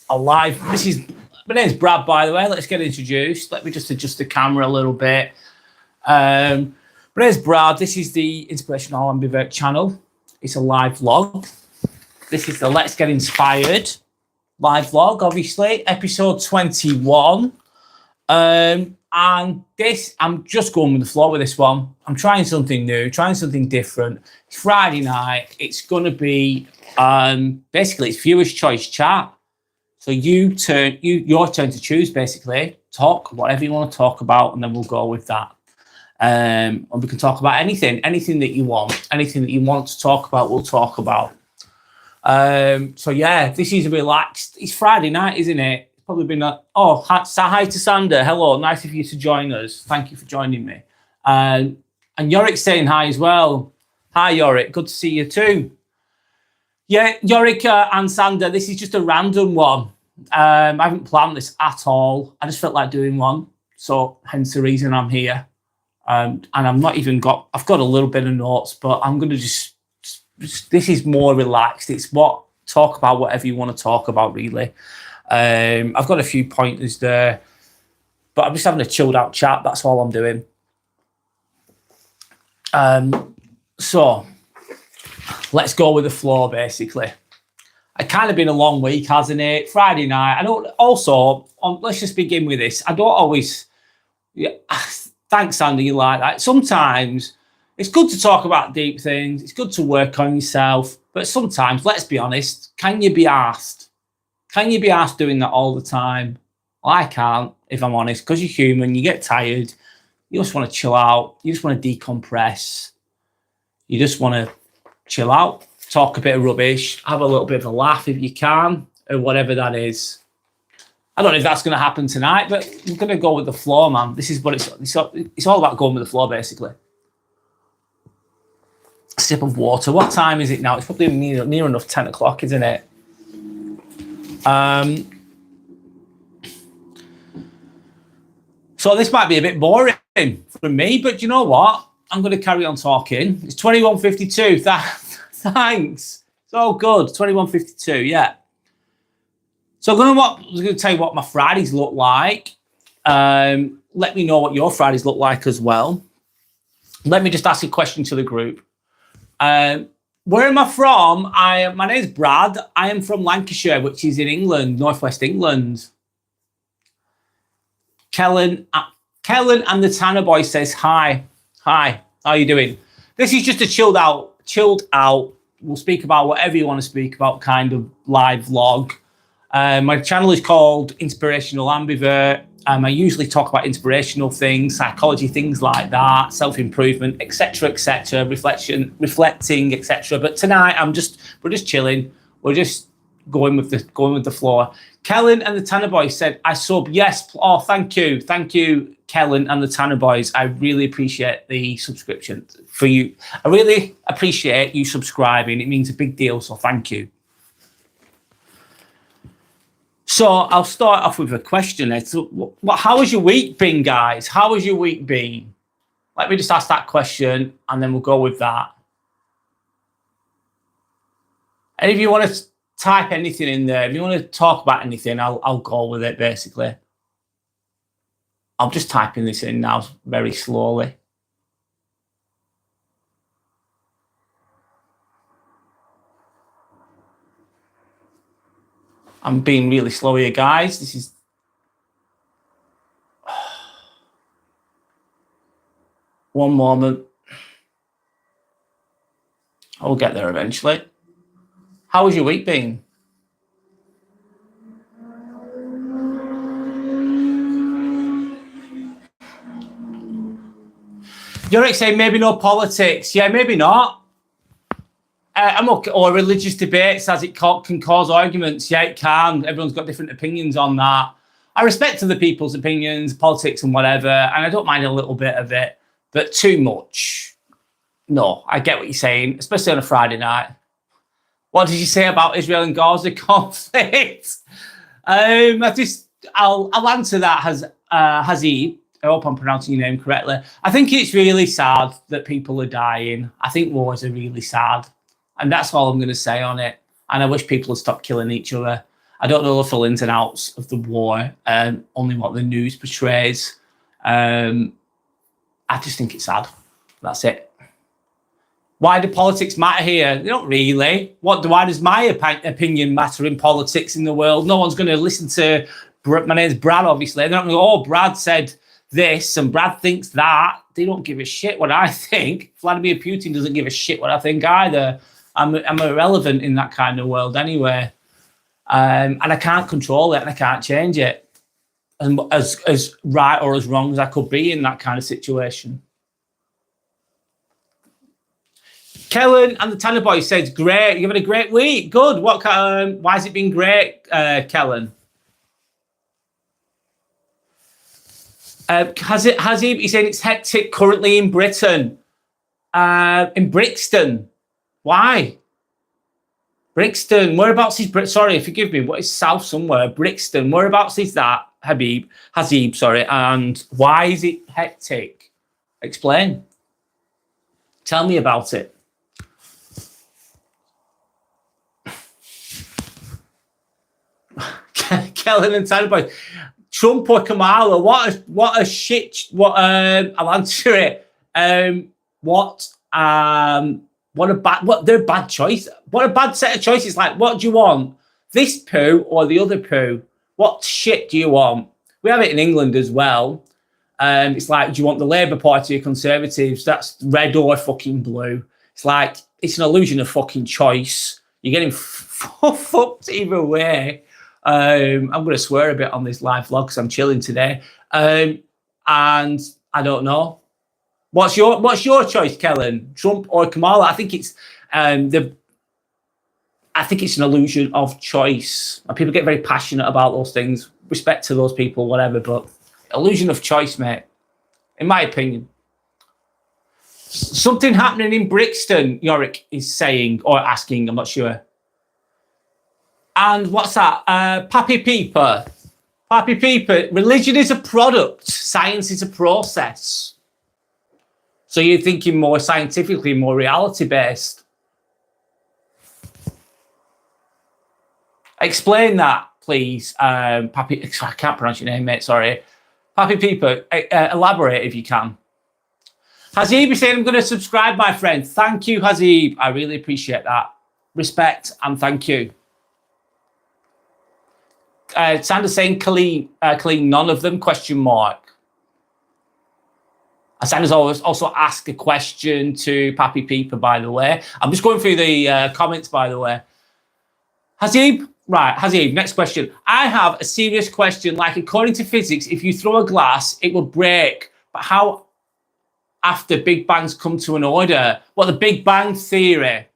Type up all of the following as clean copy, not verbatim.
alive. My name's Brad, by the way. Let's get introduced. Let me just adjust the camera a little bit. My name's Brad. This is the Inspirational Ambivert channel. It's a live vlog. This is the Let's Get Inspired live vlog, obviously, episode 21. And this, I'm just going with the flow with this one. I'm trying something new, trying something different. It's Friday night. It's going to be, basically, it's viewer's choice chat. So your turn to choose, basically. Talk whatever you want to talk about, and then we'll go with that. And we can talk about anything that you want. Anything that you want to talk about, we'll talk about. So yeah, this is relaxed. It's Friday night, isn't it? It's probably been hi to Sander. Hello, nice of you to join us. Thank you for joining me. And Yorick's saying hi as well. Hi Yorick, good to see you too. Yeah, Yorick and Sander, this is just a random one. I haven't planned this at all. I just felt like doing one. So hence the reason I'm here. And I've got a little bit of notes, but I'm going to just, this is more relaxed. It's talk about whatever you want to talk about, really. I've got a few pointers there, but I'm just having a chilled out chat. That's all I'm doing. So let's go with the flow, basically. It's kind of been a long week, hasn't it? Friday night. Let's just begin with this. I don't always, thanks, Andy, you like that. Sometimes it's good to talk about deep things. It's good to work on yourself. But sometimes, let's be honest, can you be asked? Can you be asked doing that all the time? Well, I can't, if I'm honest, because you're human. You get tired. You just want to chill out. You just want to decompress. You just want to chill out, talk a bit of rubbish, have a little bit of a laugh if you can, or whatever that is. I don't know if that's going to happen tonight, but I'm going to go with the flow, man. This is what it's all about, going with the flow, basically. A sip of water. What time is it now? It's probably near enough 10 o'clock, isn't it? So this might be a bit boring from me, but you know what? I'm going to carry on talking. It's 21:52. Thanks. It's all good. 21:52. Yeah. So I'm going to tell you what my Fridays look like. Let me know what your Fridays look like as well. Let me just ask a question to the group. Where am I from? My name's Brad. I am from Lancashire, which is in England, northwest England. Kellen and the Tanner boy says hi. Hi, how are you doing? This is just a chilled out. We'll speak about whatever you want to speak about kind of live vlog. My channel is called Inspirational Ambivert. I usually talk about inspirational things, psychology, things like that, self-improvement, etc., reflecting, etc. But tonight we're just chilling. We're just going with the flow. Kellen and the Tanner Boys said, I sub. Yes. Oh, thank you, Kellen and the Tanner Boys. I really appreciate the subscription for you. I really appreciate you subscribing. It means a big deal. So thank you. So I'll start off with a question. How has your week been, guys? How has your week been? Let me just ask that question, and then we'll go with that. And if you want to type anything in there, if you want to talk about anything, I'll go with it, basically. I'm just typing this in now very slowly. I'm being really slow here, guys. This is... One moment. I'll get there eventually. How has your week been? You're saying maybe no politics. Yeah, maybe not. I'm okay. Or religious debates, as it can cause arguments. Yeah, it can. Everyone's got different opinions on that. I respect other people's opinions, politics and whatever, and I don't mind a little bit of it, but too much. No, I get what you're saying, especially on a Friday night. What did you say about Israel and Gaza conflict? I'll answer that, Hazib. I hope I'm pronouncing your name correctly. I think it's really sad that people are dying. I think wars are really sad. And that's all I'm going to say on it. And I wish people would stop killing each other. I don't know the full ins and outs of the war, only what the news portrays. I just think it's sad. That's it. Why do politics matter here? They don't really. Why does my opinion matter in politics in the world? No one's going to listen to, my name's Brad, obviously. They're not going to go, oh, Brad said this and Brad thinks that. They don't give a shit what I think. Vladimir Putin doesn't give a shit what I think either. I'm irrelevant in that kind of world anyway. And I can't control it and I can't change it. As right or as wrong as I could be in that kind of situation. Kellen and the Tanner Boy says, great, you're having a great week. Good. Why has it been great, Kellen? He's saying it's hectic currently in Britain. In Brixton. Why? Brixton. Whereabouts is sorry, forgive me. What is south somewhere? Brixton. Whereabouts is that? Hazib, sorry. And why is it hectic? Explain. Tell me about it. Kellen and Tanner Boy. Trump or Kamala? What a shit. I'll answer it. They're a bad choice. What a bad set of choices. Like, what do you want? This poo or the other poo? What shit do you want? We have it in England as well. It's like, do you want the Labour Party or Conservatives? That's red or fucking blue. It's like, it's an illusion of fucking choice. You're getting fucked either way. I'm going to swear a bit on this live vlog because I'm chilling today. And I don't know. What's your choice, Kellen? Trump or Kamala? I think it's I think it's an illusion of choice. And people get very passionate about those things. Respect to those people, whatever, but illusion of choice, mate. In my opinion. Something happening in Brixton, Yorick is saying or asking, I'm not sure. And what's that? Pappy Peeper. Pappy Peeper. Religion is a product. Science is a process. So you're thinking more scientifically, more reality-based. Explain that, please, Pappy. I can't pronounce your name, mate. Sorry. Pappy Peeper, elaborate if you can. Hazib is saying, I'm going to subscribe, my friend. Thank you, Hazib. I really appreciate that. Respect and thank you. Sandra's saying, clean, none of them, question mark. Sandra's always also asked a question to Pappy Peeper, by the way. I'm just going through the comments, by the way. Hazib, right, Hazib, next question. I have a serious question. Like, according to physics, if you throw a glass, it will break. But how after Big Bangs come to an order? Well, the Big Bang Theory.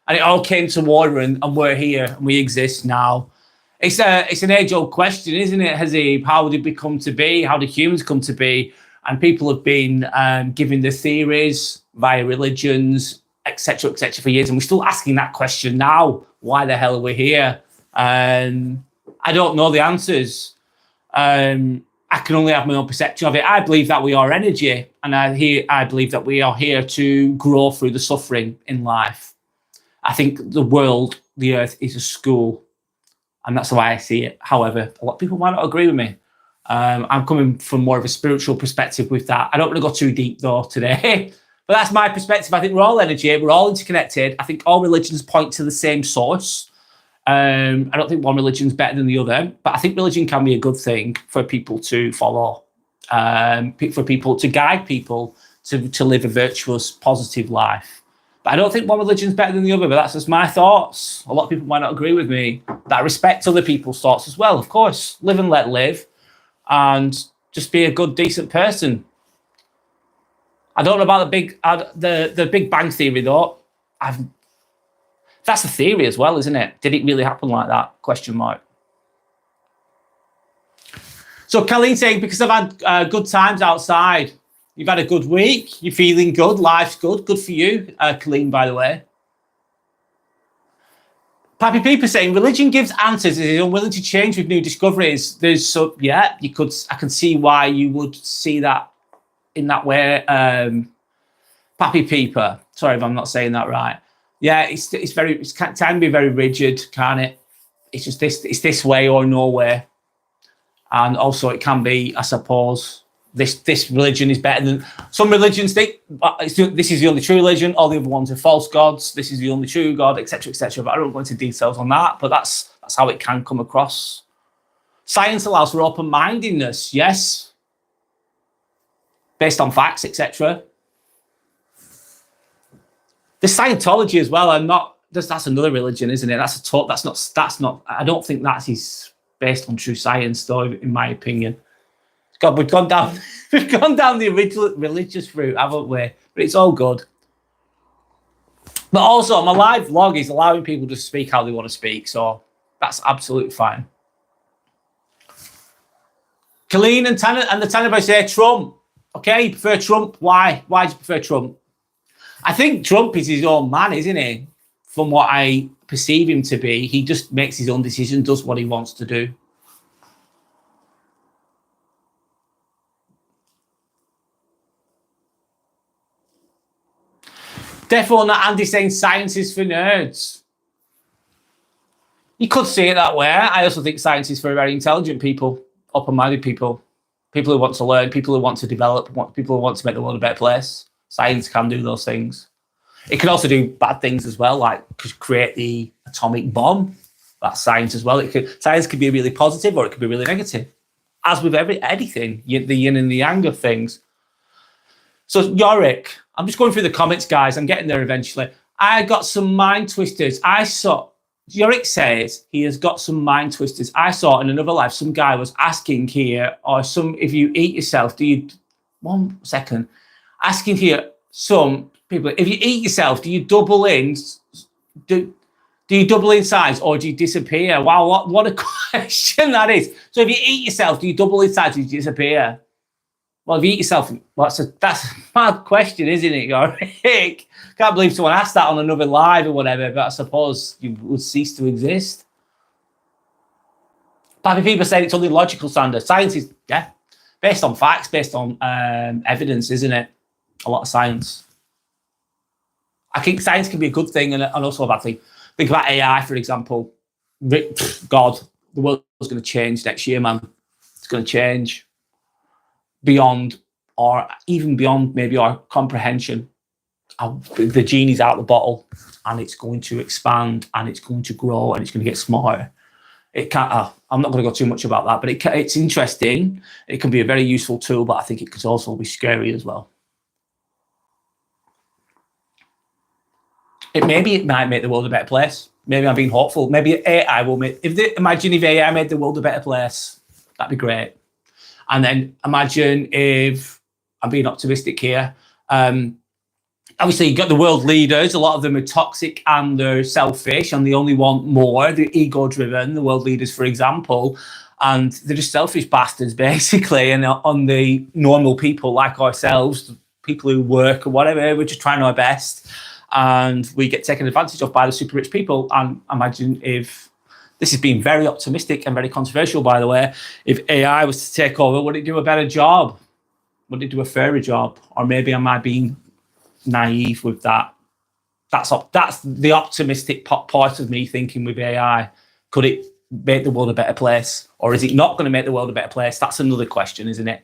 And it all came to order and we're here and we exist now. It's an age-old question, isn't it, Hazib? How did we come to be? How did humans come to be? And people have been giving the theories via religions, etc., for years. And we're still asking that question now. Why the hell are we here? I don't know the answers. I can only have my own perception of it. I believe that we are energy. And I believe that we are here to grow through the suffering in life. I think the world, the earth, is a school. And that's the way I see it. However, a lot of people might not agree with me. I'm coming from more of a spiritual perspective with that. I don't want to go too deep, though, today. But that's my perspective. I think we're all energy. We're all interconnected. I think all religions point to the same source. I don't think one religion's better than the other. But I think religion can be a good thing for people to follow. For people to guide people to live a virtuous, positive life. But I don't think one religion's better than the other, but that's just my thoughts. A lot of people might not agree with me. But I respect other people's thoughts as well, of course. Live and let live. And just be a good, decent person. I don't know about the Big Bang Theory, though. That's a theory as well, isn't it? Did it really happen like that? Question mark. So Colleen saying, because I've had good times outside. You've had a good week. You're feeling good. Life's good. Good for you, Colleen, by the way. Pappy Peeper saying, religion gives answers. It is unwilling to change with new discoveries. I can see why you would see that in that way. Pappy Peeper. Sorry if I'm not saying that right. Yeah, it can be very rigid, can't it? it's just this, it's this way or no way. And also it can be, I suppose, this religion is better than some religions think this is the only true religion, all the other ones are false gods, this is the only true God, etc., etc. But I don't go into details on that, but that's how it can come across. Science allows for open-mindedness, yes, based on facts, etc. The Scientology as well, that's another religion, isn't it? That's not I don't think that's based on true science, though, in my opinion. God, we've gone down the original religious route, haven't we? But it's all good. But also, my live vlog is allowing people to speak how they want to speak, so that's absolutely fine. Colleen and the Tanner say Trump. Okay, you prefer Trump. Why? Why do you prefer Trump? I think Trump is his own man, isn't he? From what I perceive him to be, he just makes his own decision, does what he wants to do. Therefore, not Andy saying science is for nerds. You could see it that way. I also think science is for very intelligent people, open-minded people, people who want to learn, people who want to develop, people who want to make the world a better place. Science can do those things. It can also do bad things as well, like create the atomic bomb. That's science as well. Science can be really positive or it can be really negative, as with anything, the yin and the yang of things. So Yorick, I'm just going through the comments, guys. I'm getting there eventually. I got some mind twisters. Yorick says he has got some mind twisters. I saw in another life, some guy was asking here, if you eat yourself, asking here, some people, if you eat yourself, do you double in? Do you double in size or do you disappear? Wow, what a question that is. So if you eat yourself, do you double in size or do you disappear? Well, if you eat yourself, that's a mad question, isn't it, Yorick? Can't believe someone asked that on another live or whatever, but I suppose you would cease to exist. Pappy people say it's only logical standard. Science is, based on facts, based on evidence, isn't it? A lot of science. I think science can be a good thing and also a bad thing. Think about AI, for example. God, the world is going to change next year, man. It's going to change beyond, or even beyond maybe our comprehension. The genie's out of the bottle and it's going to expand and it's going to grow and it's going to get smarter. It can't, I'm not going to go too much about that, but it's interesting. It can be a very useful tool, but I think it could also be scary as well. Maybe it might make the world a better place. Maybe I'm being hopeful. Maybe AI will make, imagine if AI made the world a better place, that'd be great. And then imagine if, I'm being optimistic here, obviously you've got the world leaders, a lot of them are toxic and they're selfish and they only want more, they're ego-driven, the world leaders, for example, and they're just selfish bastards, basically, and on the normal people like ourselves, people who work or whatever, we're just trying our best, and we get taken advantage of by the super rich people. And imagine if, this is being very optimistic and very controversial, by the way, if AI was to take over, would it do a better job? Would it do a fairer job? Or maybe am I being naive with that? That's the optimistic part of me thinking with AI. Could it make the world a better place? Or is it not going to make the world a better place? That's another question, isn't it?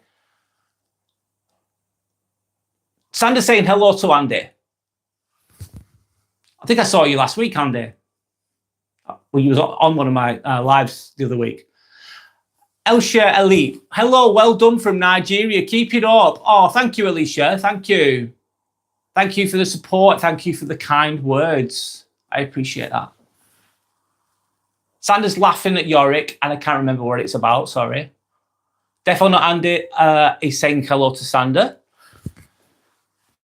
Sandra's saying hello to Andy. I think I saw you last week, Andy. Well, you was on one of my lives the other week. Elsha Elite. Hello, well done from Nigeria. Keep it up. Oh, thank you, Alicia. Thank you. Thank you for the support. Thank you for the kind words. I appreciate that. Sandra's laughing at Yorick, and I can't remember what it's about. Sorry. Defo not Andy is saying hello to Sandra.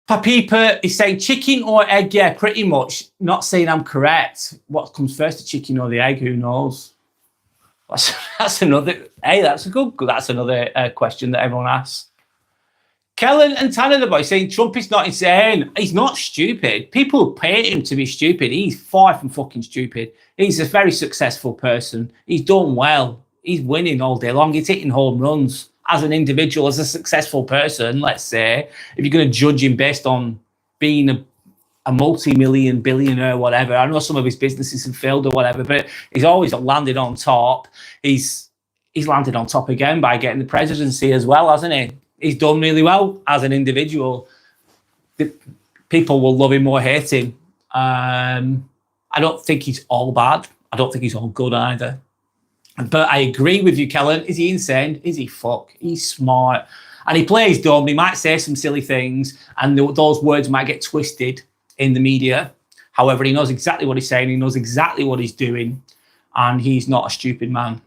Papipa is saying chicken or egg. Yeah, pretty much. Not saying I'm correct. What comes first, the chicken or the egg? Who knows? That's another. Hey, that's another question that everyone asks. Kellen and Tanner the boy saying Trump is not insane. He's not stupid. People pay him to be stupid. He's far from fucking stupid. He's a very successful person. He's done well. He's winning all day long. He's hitting home runs as an individual, as a successful person, let's say. If you're going to judge him based on being a multi-million billionaire, whatever. I know some of his businesses have failed or whatever, but he's always landed on top. He's landed on top again by getting the presidency as well, hasn't he? He's done really well as an individual. People will love him or hate him. I don't think he's all bad. I don't think he's all good either. But I agree with you, Kellen. Is he insane? Is he fuck? He's smart. And he plays dumb. He might say some silly things, and those words might get twisted in the media. However, he knows exactly what he's saying. He knows exactly what he's doing. And he's not a stupid man,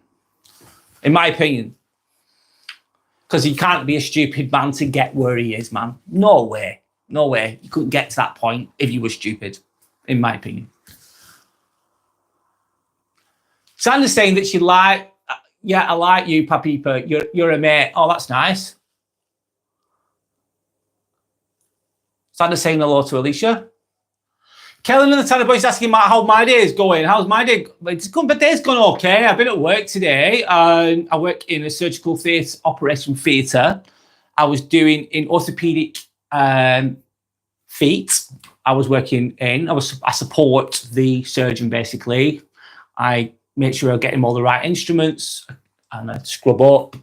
in my opinion. Because he can't be a stupid man to get where he is, man. No way. No way. You couldn't get to that point if you were stupid, in my opinion. Sandra's saying that she like, yeah, I like you, Papipa. You're a mate. Oh, that's nice. Sandra's saying hello to Alicia. Kellen and the Tanner Boys asking how my day is going. How's my day? It's good, but day's gone okay. I've been at work today. I work in a surgical theatre, operation theatre. I was doing in orthopedic feet. I was working in. I support the surgeon basically. I make sure I'm getting all the right instruments and I scrub up.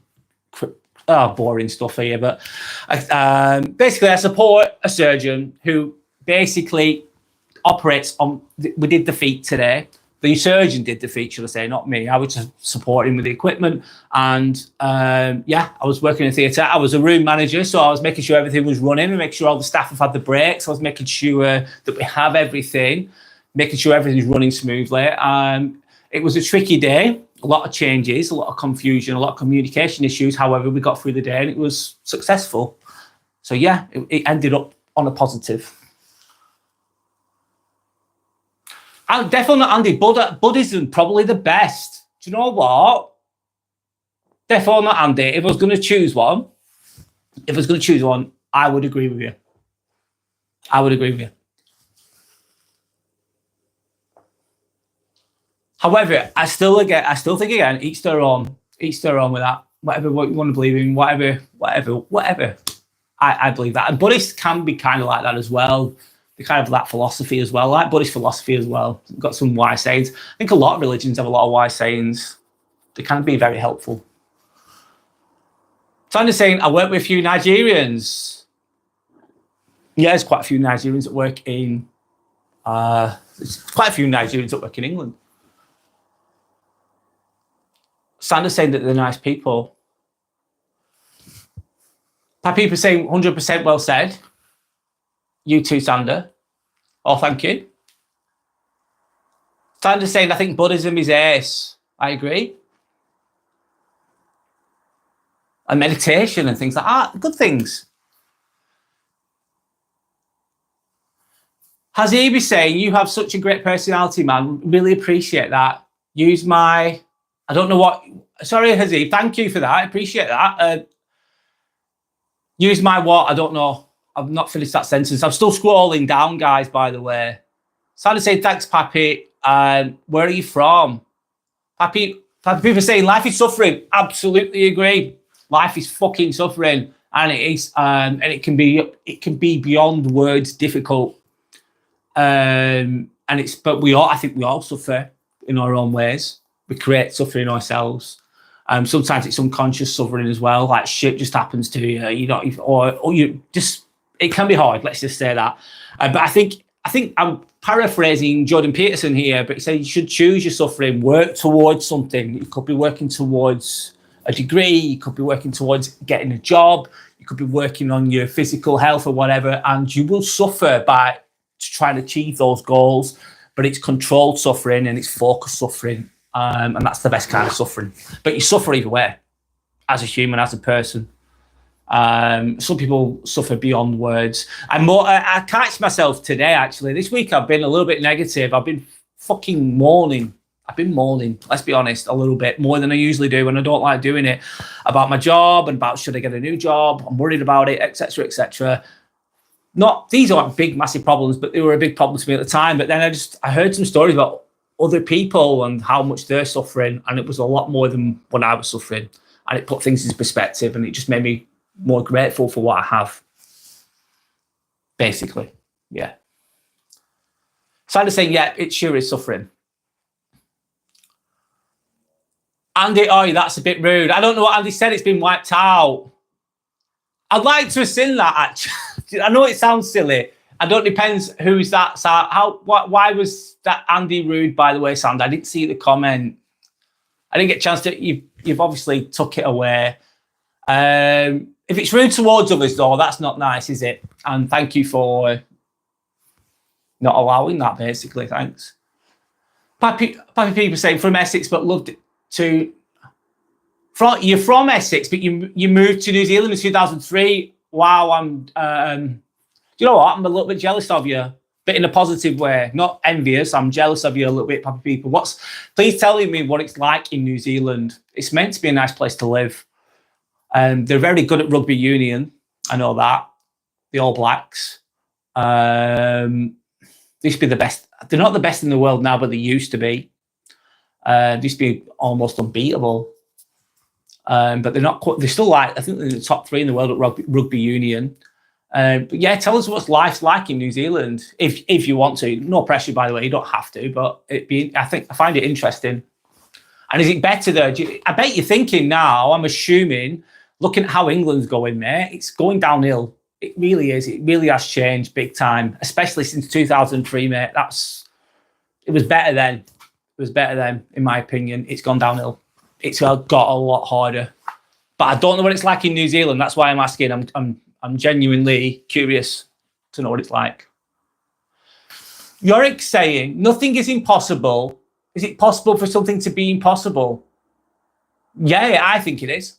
Boring stuff here, but basically I support a surgeon who basically operates on. We did the feet today. The surgeon did the feet, should I say, not me. I was just supporting with the equipment, and I was working in a theatre. I was a room manager, so I was making sure everything was running and making sure all the staff have had the breaks. I was making sure that we have everything, making sure everything's running smoothly. It was a tricky day. A lot of changes, a lot of confusion, a lot of communication issues. However, we got through the day and it was successful. So yeah, it ended up on a positive. And definitely not Andy. Buddhism probably the best. Do you know what? Definitely not Andy. If I was going to choose one, I would agree with you. I would agree with you. However, I still think again, each their own with that. Whatever what you want to believe in, whatever. I believe that. And Buddhists can be kind of like that as well. They kind of have that philosophy as well, like Buddhist philosophy as well. Got some wise sayings. I think a lot of religions have a lot of wise sayings. They can be very helpful. So I'm just saying, I work with a few Nigerians. Yeah, there's quite a few Nigerians that work in. There's quite a few Nigerians that work in England. Sandra's saying that they're nice people. People saying 100% well said. You too, Sandra. Oh, thank you. Sandra's saying I think Buddhism is ace. I agree. And meditation and things like that. Good things. Hazibi saying you have such a great personality, man. Really appreciate that. Use my... I don't know what... Sorry, Hazib. Thank you for that. I appreciate that. Use my what? I don't know. I've not finished that sentence. I'm still scrolling down, guys, by the way. Sandra saying, thanks, Pappy. Where are you from? Pappy, people are saying life is suffering. Absolutely agree. Life is fucking suffering. And it is, and it can be beyond words difficult. But I think we all suffer in our own ways. We create suffering ourselves. Sometimes it's unconscious suffering as well. Like shit just happens to you, it can be hard. Let's just say that. But I think I'm paraphrasing Jordan Peterson here, but he said you should choose your suffering, work towards something. You could be working towards a degree. You could be working towards getting a job. You could be working on your physical health or whatever, and you will suffer by trying to achieve those goals. But it's controlled suffering and it's focused suffering. And that's the best kind of suffering. But you suffer either way, as a human, as a person. Some people suffer beyond words. I catch myself today, actually. This week I've been a little bit negative. I've been fucking mourning. Let's be honest, a little bit more than I usually do, and I don't like doing it, about my job and about should I get a new job. I'm worried about it, etc., etc. These aren't big, massive problems, but they were a big problem to me at the time. But then I heard some stories about other people and how much they're suffering, and it was a lot more than what I was suffering, and it put things into perspective, and it just made me more grateful for what I have, basically. Yeah. Sandy's saying, yeah, it sure is suffering. Andy, oh, that's a bit rude. I don't know what Andy said. It's been wiped out. I'd like to have seen that, actually. I know it sounds silly. I don't depends who's that. So why was that Andy rude, by the way, Sandy? I didn't see the comment. I didn't get a chance to, you've obviously took it away. If it's rude towards others, though, that's not nice, is it? And thank you for not allowing that, basically. Thanks. Pappy people saying from Essex, but loved it to. You're from Essex, but you moved to New Zealand in 2003. Wow, you know what? I'm a little bit jealous of you, but in a positive way, not envious. I'm jealous of you a little bit, Pappy people. Please tell me what it's like in New Zealand. It's meant to be a nice place to live. They're very good at rugby union. I know that. The All Blacks. They used to be the best. They're not the best in the world now, but they used to be. They used to be almost unbeatable. But they're not quite, they're still I think they're in the top 3 in the world at rugby union. But yeah, tell us what life's like in New Zealand if you want to. No pressure, by the way. You don't have to, but I find it interesting. And is it better though? I bet you're thinking now. I'm assuming, looking at how England's going, mate, it's going downhill. It really is. It really has changed big time, especially since 2003, mate. It was better then. It was better then, in my opinion. It's gone downhill. It's got a lot harder. But I don't know what it's like in New Zealand. That's why I'm asking. I'm genuinely curious to know what it's like. Yorick saying, nothing is impossible. Is it possible for something to be impossible? Yeah, I think it is.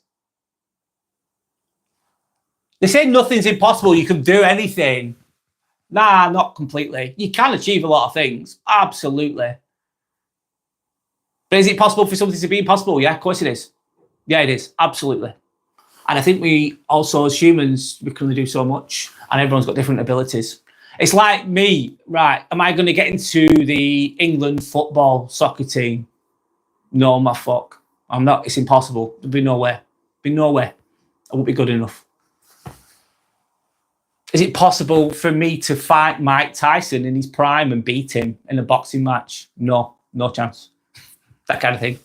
They say nothing's impossible. You can do anything. Nah, not completely. You can achieve a lot of things. Absolutely. But is it possible for something to be impossible? Yeah, of course it is. Yeah, it is. Absolutely. And I think we also, as humans, we can only do so much, and everyone's got different abilities. It's like me, right? Am I going to get into the England football soccer team? No, my fuck. I'm not. It's impossible. There'll be no way. Be no way. I won't be good enough. Is it possible for me to fight Mike Tyson in his prime and beat him in a boxing match? No, no chance. That kind of thing.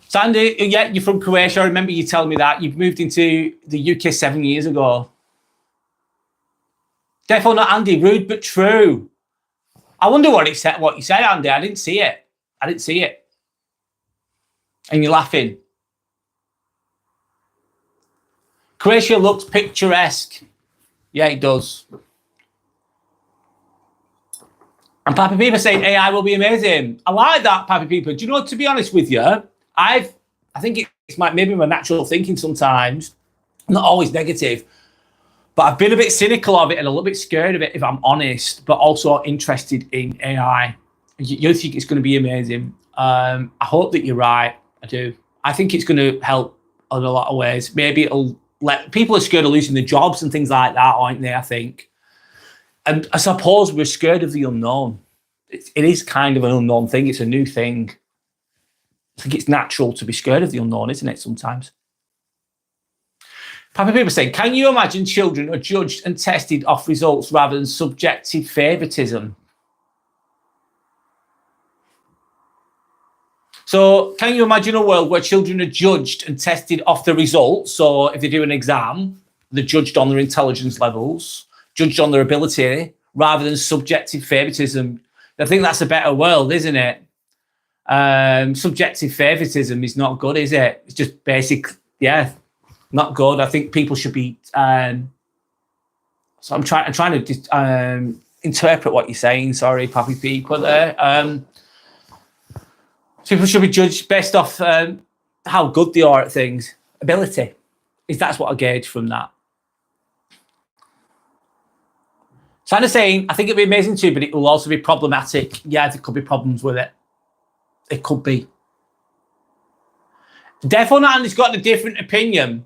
Sandy, yeah, you're from Croatia. I remember you telling me that. You've moved into the UK 7 years ago. Definitely not Andy, rude but true. I wonder what you said, Andy. I didn't see it. I didn't see it. And you're laughing. Croatia looks picturesque. Yeah, it does. And Pappy People saying AI will be amazing. I like that, Pappy People. Do you know, to be honest with you, I think it's maybe my natural thinking sometimes, not always negative, but I've been a bit cynical of it and a little bit scared of it, if I'm honest, but also interested in AI. You think it's going to be amazing. I hope that you're right. I do. I think it's going to help in a lot of ways. Maybe it'll people are scared of losing their jobs and things like that, aren't they? I think. And I suppose we're scared of the unknown. It is kind of an unknown thing. It's a new thing. I think it's natural to be scared of the unknown, isn't it, sometimes? Pappy People saying, can you imagine children are judged and tested off results rather than subjective favouritism? So can you imagine a world where children are judged and tested off the results? So if they do an exam, they're judged on their intelligence levels, judged on their ability, rather than subjective favouritism. I think that's a better world, isn't it? Subjective favouritism is not good, is it? It's just basic, yeah, not good. I think people should be. So I'm trying to interpret what you're saying. Sorry, Pappy People there. People should be judged based off how good they are at things. Ability. That's what I gauge from that. So I'm saying, I think it'd be amazing too, but it will also be problematic. Yeah, there could be problems with it. It could be. Definitely, Andy's got a different opinion.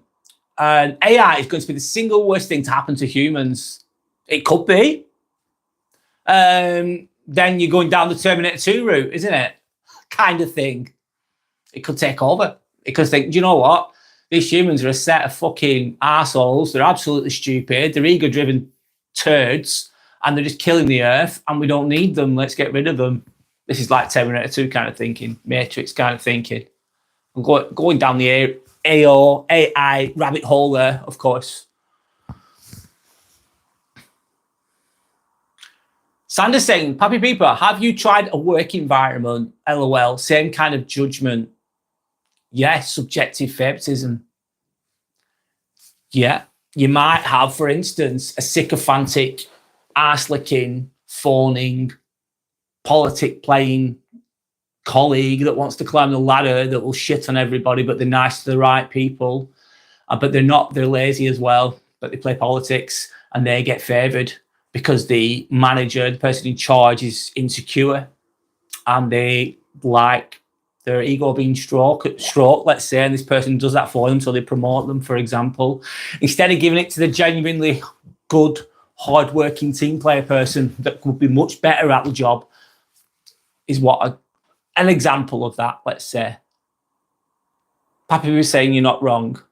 AI is going to be the single worst thing to happen to humans. It could be. Then you're going down the Terminator 2 route, isn't it? Kind of thing. It could take over. It could think, do you know what? These humans are a set of fucking assholes. They're absolutely stupid. They're ego-driven turds, and they're just killing the earth, and we don't need them. Let's get rid of them. This is like Terminator 2 kind of thinking, Matrix kind of thinking. I'm going down the AI rabbit hole there, of course. Sanders saying, Pappy Peeper, have you tried a work environment? LOL, same kind of judgment. Yes, subjective favoritism. Yeah, you might have, for instance, a sycophantic, arse-licking, phoning, politic-playing colleague that wants to climb the ladder that will shit on everybody, but they're nice to the right people. But they're lazy as well, but they play politics and they get favoured because the manager, the person in charge, is insecure and they like their ego being stroked, let's say, and this person does that for them, so they promote them, for example, instead of giving it to the genuinely good, hard-working team player person that would be much better at the job. Is what an example of that, let's say. Pappy was saying you're not wrong.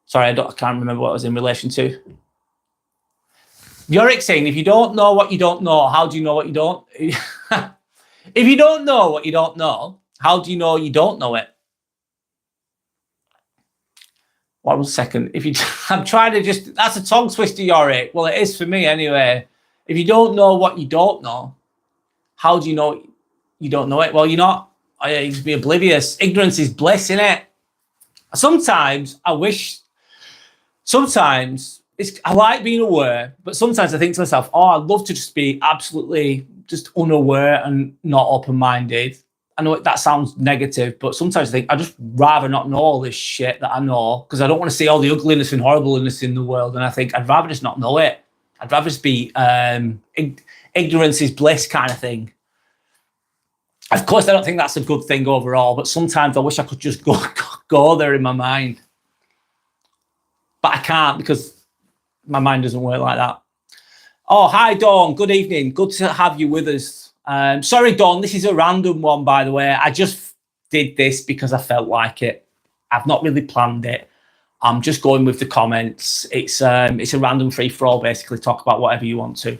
Sorry, I can't remember what I was in relation to. Yorick saying, if you don't know what you don't know, how do you know what you don't? If you don't know what you don't know, how do you know you don't know it? 1 second. I'm trying to just, that's a tongue twister, Yorick. Well, it is for me anyway. If you don't know what you don't know, how do you know you don't know it? Well, you're not, you just be oblivious. Ignorance is bliss, innit? Sometimes I like being aware, but sometimes I think to myself, oh, I'd love to just be absolutely just unaware and not open-minded. I know that sounds negative, but sometimes I think I'd just rather not know all this shit that I know because I don't want to see all the ugliness and horribleness in the world. And I think I'd rather just not know it. I'd rather just be ignorance is bliss kind of thing. Of course, I don't think that's a good thing overall, but sometimes I wish I could just go there in my mind. But I can't because my mind doesn't work like that. Oh, hi, Dawn. Good evening. Good to have you with us. Sorry, Dawn, this is a random one, by the way. I just did this because I felt like it. I've not really planned it. I'm just going with the comments. It's a random free-for-all, basically. Talk about whatever you want to.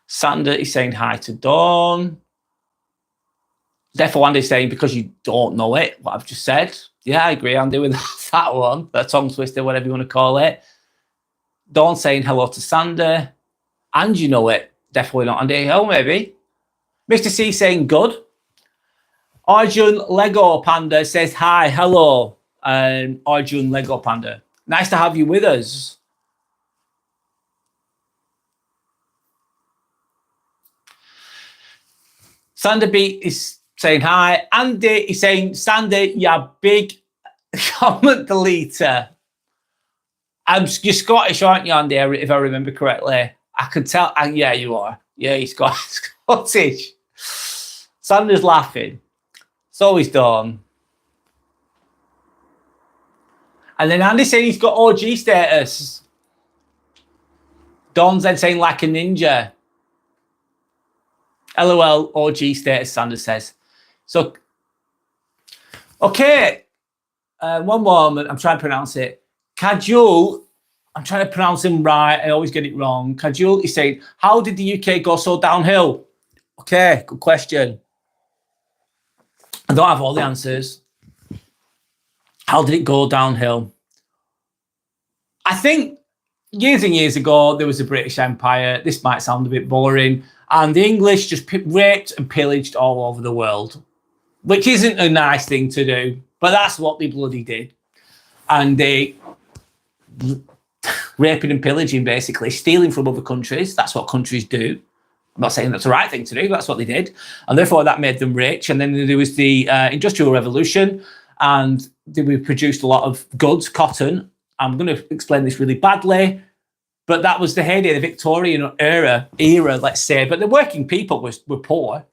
Sander is saying hi to Dawn. Defo Andy is saying because you don't know it, what I've just said. Yeah, I agree, Andy, with that one. That tongue twister, whatever you want to call it. Dawn saying hello to Sander. And you know it. Definitely not Andy. Oh, maybe. Mr. C saying good. Arjun Lego Panda says hi, hello. Arjun Lego Panda. Nice to have you with us. Sander B is saying hi. Andy is saying, Sander, you big comment deleter. You're Scottish, aren't you, Andy, if I remember correctly? I could tell. Yeah, you are. Yeah, he's Scottish. Sander's laughing. So he's done. And then Andy's saying he's got OG status. Don's then saying like a ninja. LOL, OG status, Sander says. So, okay. One moment. I'm trying to pronounce it. Kajul, I'm trying to pronounce him right. I always get it wrong. Kajul is saying, how did the UK go so downhill? Okay, good question. I don't have all the answers. How did it go downhill? I think years and years ago, there was a British Empire. This might sound a bit boring. And the English just raped and pillaged all over the world, which isn't a nice thing to do, but that's what they bloody did. And they raping and pillaging, basically, stealing from other countries. That's what countries do. I'm not saying that's the right thing to do, but that's what they did. And therefore, that made them rich. And then there was the Industrial Revolution, and we produced a lot of goods, cotton. I'm going to explain this really badly, but that was the heyday, the Victorian era, let's say. But the working people were poor.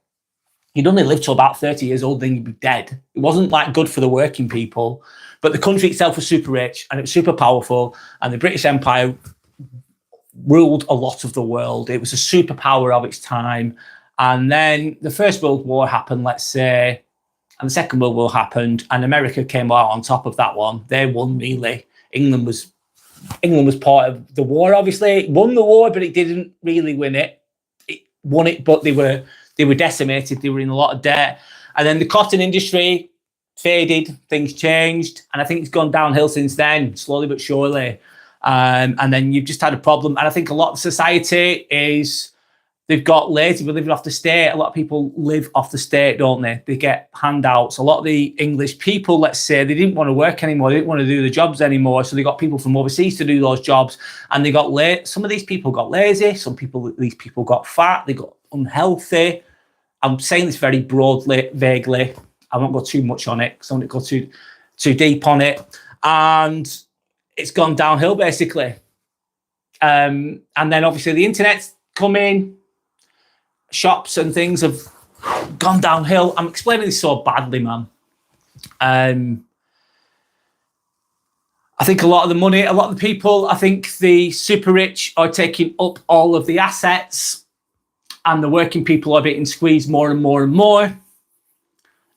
You'd only live till about 30 years old, then you'd be dead. It wasn't like good for the working people, but the country itself was super rich and it was super powerful. And the British Empire ruled a lot of the world. It was a superpower of its time. And then the First World War happened, let's say, and the Second World War happened, and America came out on top of that one. They won, really. England was part of the war, obviously. It won the war, but it didn't really win it. It won it, but they were decimated. They were in a lot of debt. And then the cotton industry faded, things changed, and I think it's gone downhill since then, slowly but surely. And then you've just had a problem. And I think a lot of society they've got lazy. We're living off the state. A lot of people live off the state, don't they? They get handouts. A lot of the English people, let's say, they didn't want to work anymore. They didn't want to do the jobs anymore. So they got people from overseas to do those jobs. And they got late. Some of these people got lazy. These people got fat. They got unhealthy. I'm saying this very broadly, vaguely. I won't go too much on it because I don't go too deep on it. And it's gone downhill, basically. And then obviously the internet's come in. Shops and things have gone downhill. I'm explaining this so badly, man. I think a lot of the money, a lot of the people, I think the super rich are taking up all of the assets and the working people are getting squeezed more and more and more.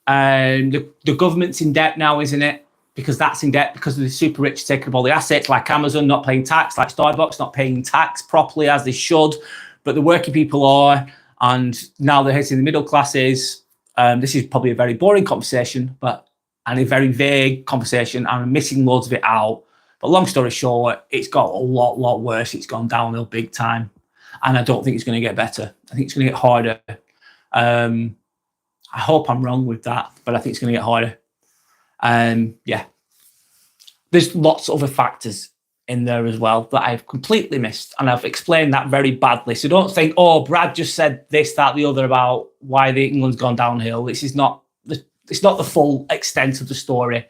And the government's in debt now, isn't it? Because that's in debt because of the super rich taking up all the assets, like Amazon not paying tax, like Starbucks not paying tax properly as they should. But the working people are, and now they're hitting the middle classes. This is probably a very boring conversation, and a very vague conversation, and I'm missing loads of it out. But long story short, it's got a lot worse. It's gone downhill big time. And I don't think it's going to get better. I think it's going to get harder. I hope I'm wrong with that, but I think it's going to get harder. Yeah. There's lots of other factors in there as well that I've completely missed, and I've explained that very badly. So don't think, oh, Brad just said this, that, the other about why the England's gone downhill. It's not the full extent of the story.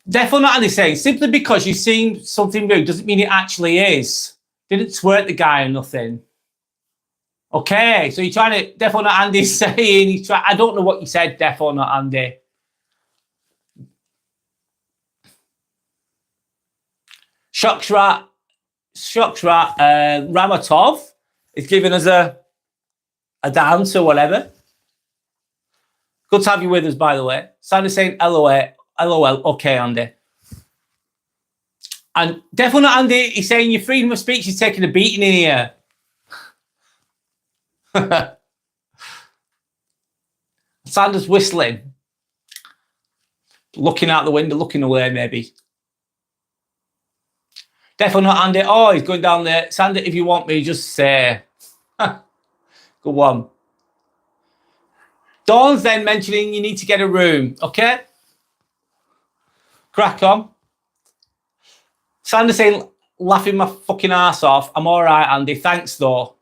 Definitely not anything. Simply because you've seen something rude doesn't mean it actually is. Didn't swear at the guy or nothing. Okay, so you're trying to, Defo Not Andy's saying, I don't know what you said, Defo Not Andy. Shokshrat Ramatov is giving us a dance or whatever. Good to have you with us, by the way. Sandy's saying LOL, okay, Andy. And Defo Not Andy, he's saying your freedom of speech is taking a beating in here. Sanders whistling, looking out the window, looking away, maybe. Definitely not Andy. Oh, he's going down there. Sandy, if you want me, just say. Good one. Dawn's then mentioning you need to get a room. Okay? Crack on. Sandy saying, laughing my fucking ass off. I'm all right, Andy. Thanks, though.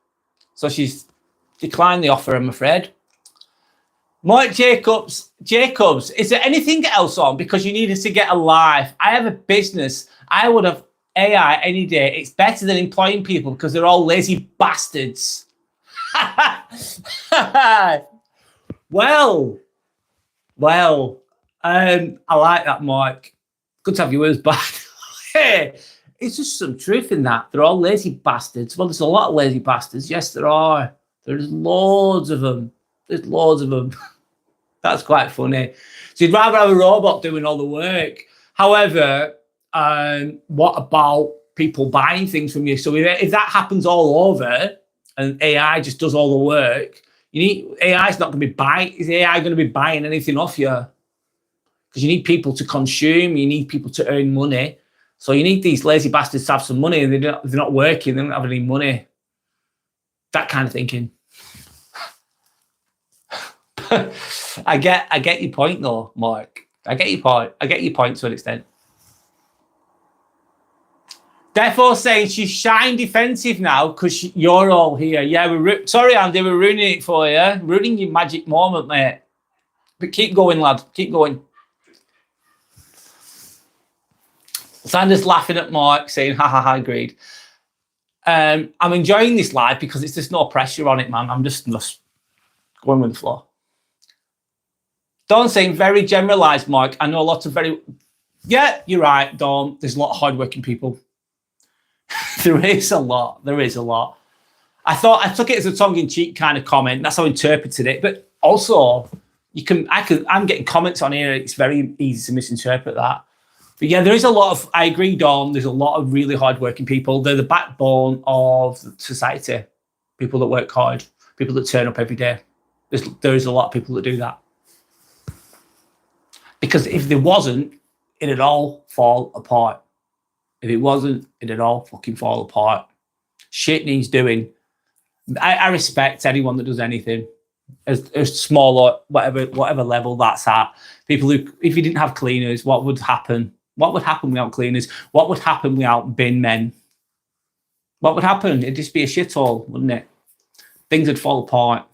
So she's declined the offer, I'm afraid. Mike Jacobs, is there anything else on? Because you need us to get a life. I have a business. I would have AI any day. It's better than employing people because they're all lazy bastards. Well, I like that, Mike. Good to have you with us back. Hey, it's just some truth in that. They're all lazy bastards. Well, there's a lot of lazy bastards. Yes, there are. There's loads of them. There's loads of them. That's quite funny. So you'd rather have a robot doing all the work. However, what about people buying things from you? So if that happens all over and AI just does all the work, AI's not going to be buying. Is AI going to be buying anything off you? Because you need people to consume. You need people to earn money. So you need these lazy bastards to have some money, and they're not working. They don't have any money. That kind of thinking. I get your point though, Mark. I get your point to an extent. Therefore, saying she's shine defensive now because you're all here. Yeah, sorry, Andy, we're ruining it for you. Ruining your magic moment, mate. But keep going, lad. Keep going. Sanders laughing at Mark, saying, ha ha ha, agreed. I'm enjoying this live because it's just no pressure on it, man. I'm just going with the flow. Dawn saying, very generalised, Mark. I know lots of very... Yeah, you're right, Dawn. There's a lot of hardworking people. There is a lot. I took it as a tongue-in-cheek kind of comment. That's how I interpreted it. But also, I'm getting comments on here. It's very easy to misinterpret that. But yeah, there is a lot of, I agree, Dawn, there's a lot of really hardworking people. They're the backbone of society. People that work hard, people that turn up every day. There is a lot of people that do that. Because if there wasn't, it'd all fall apart. If it wasn't, it'd all fucking fall apart. Shit needs doing. I respect anyone that does anything, as small or whatever level that's at. People who, if you didn't have cleaners, what would happen? What would happen without cleaners? What would happen without bin men? What would happen? It'd just be a shithole, wouldn't it? Things would fall apart.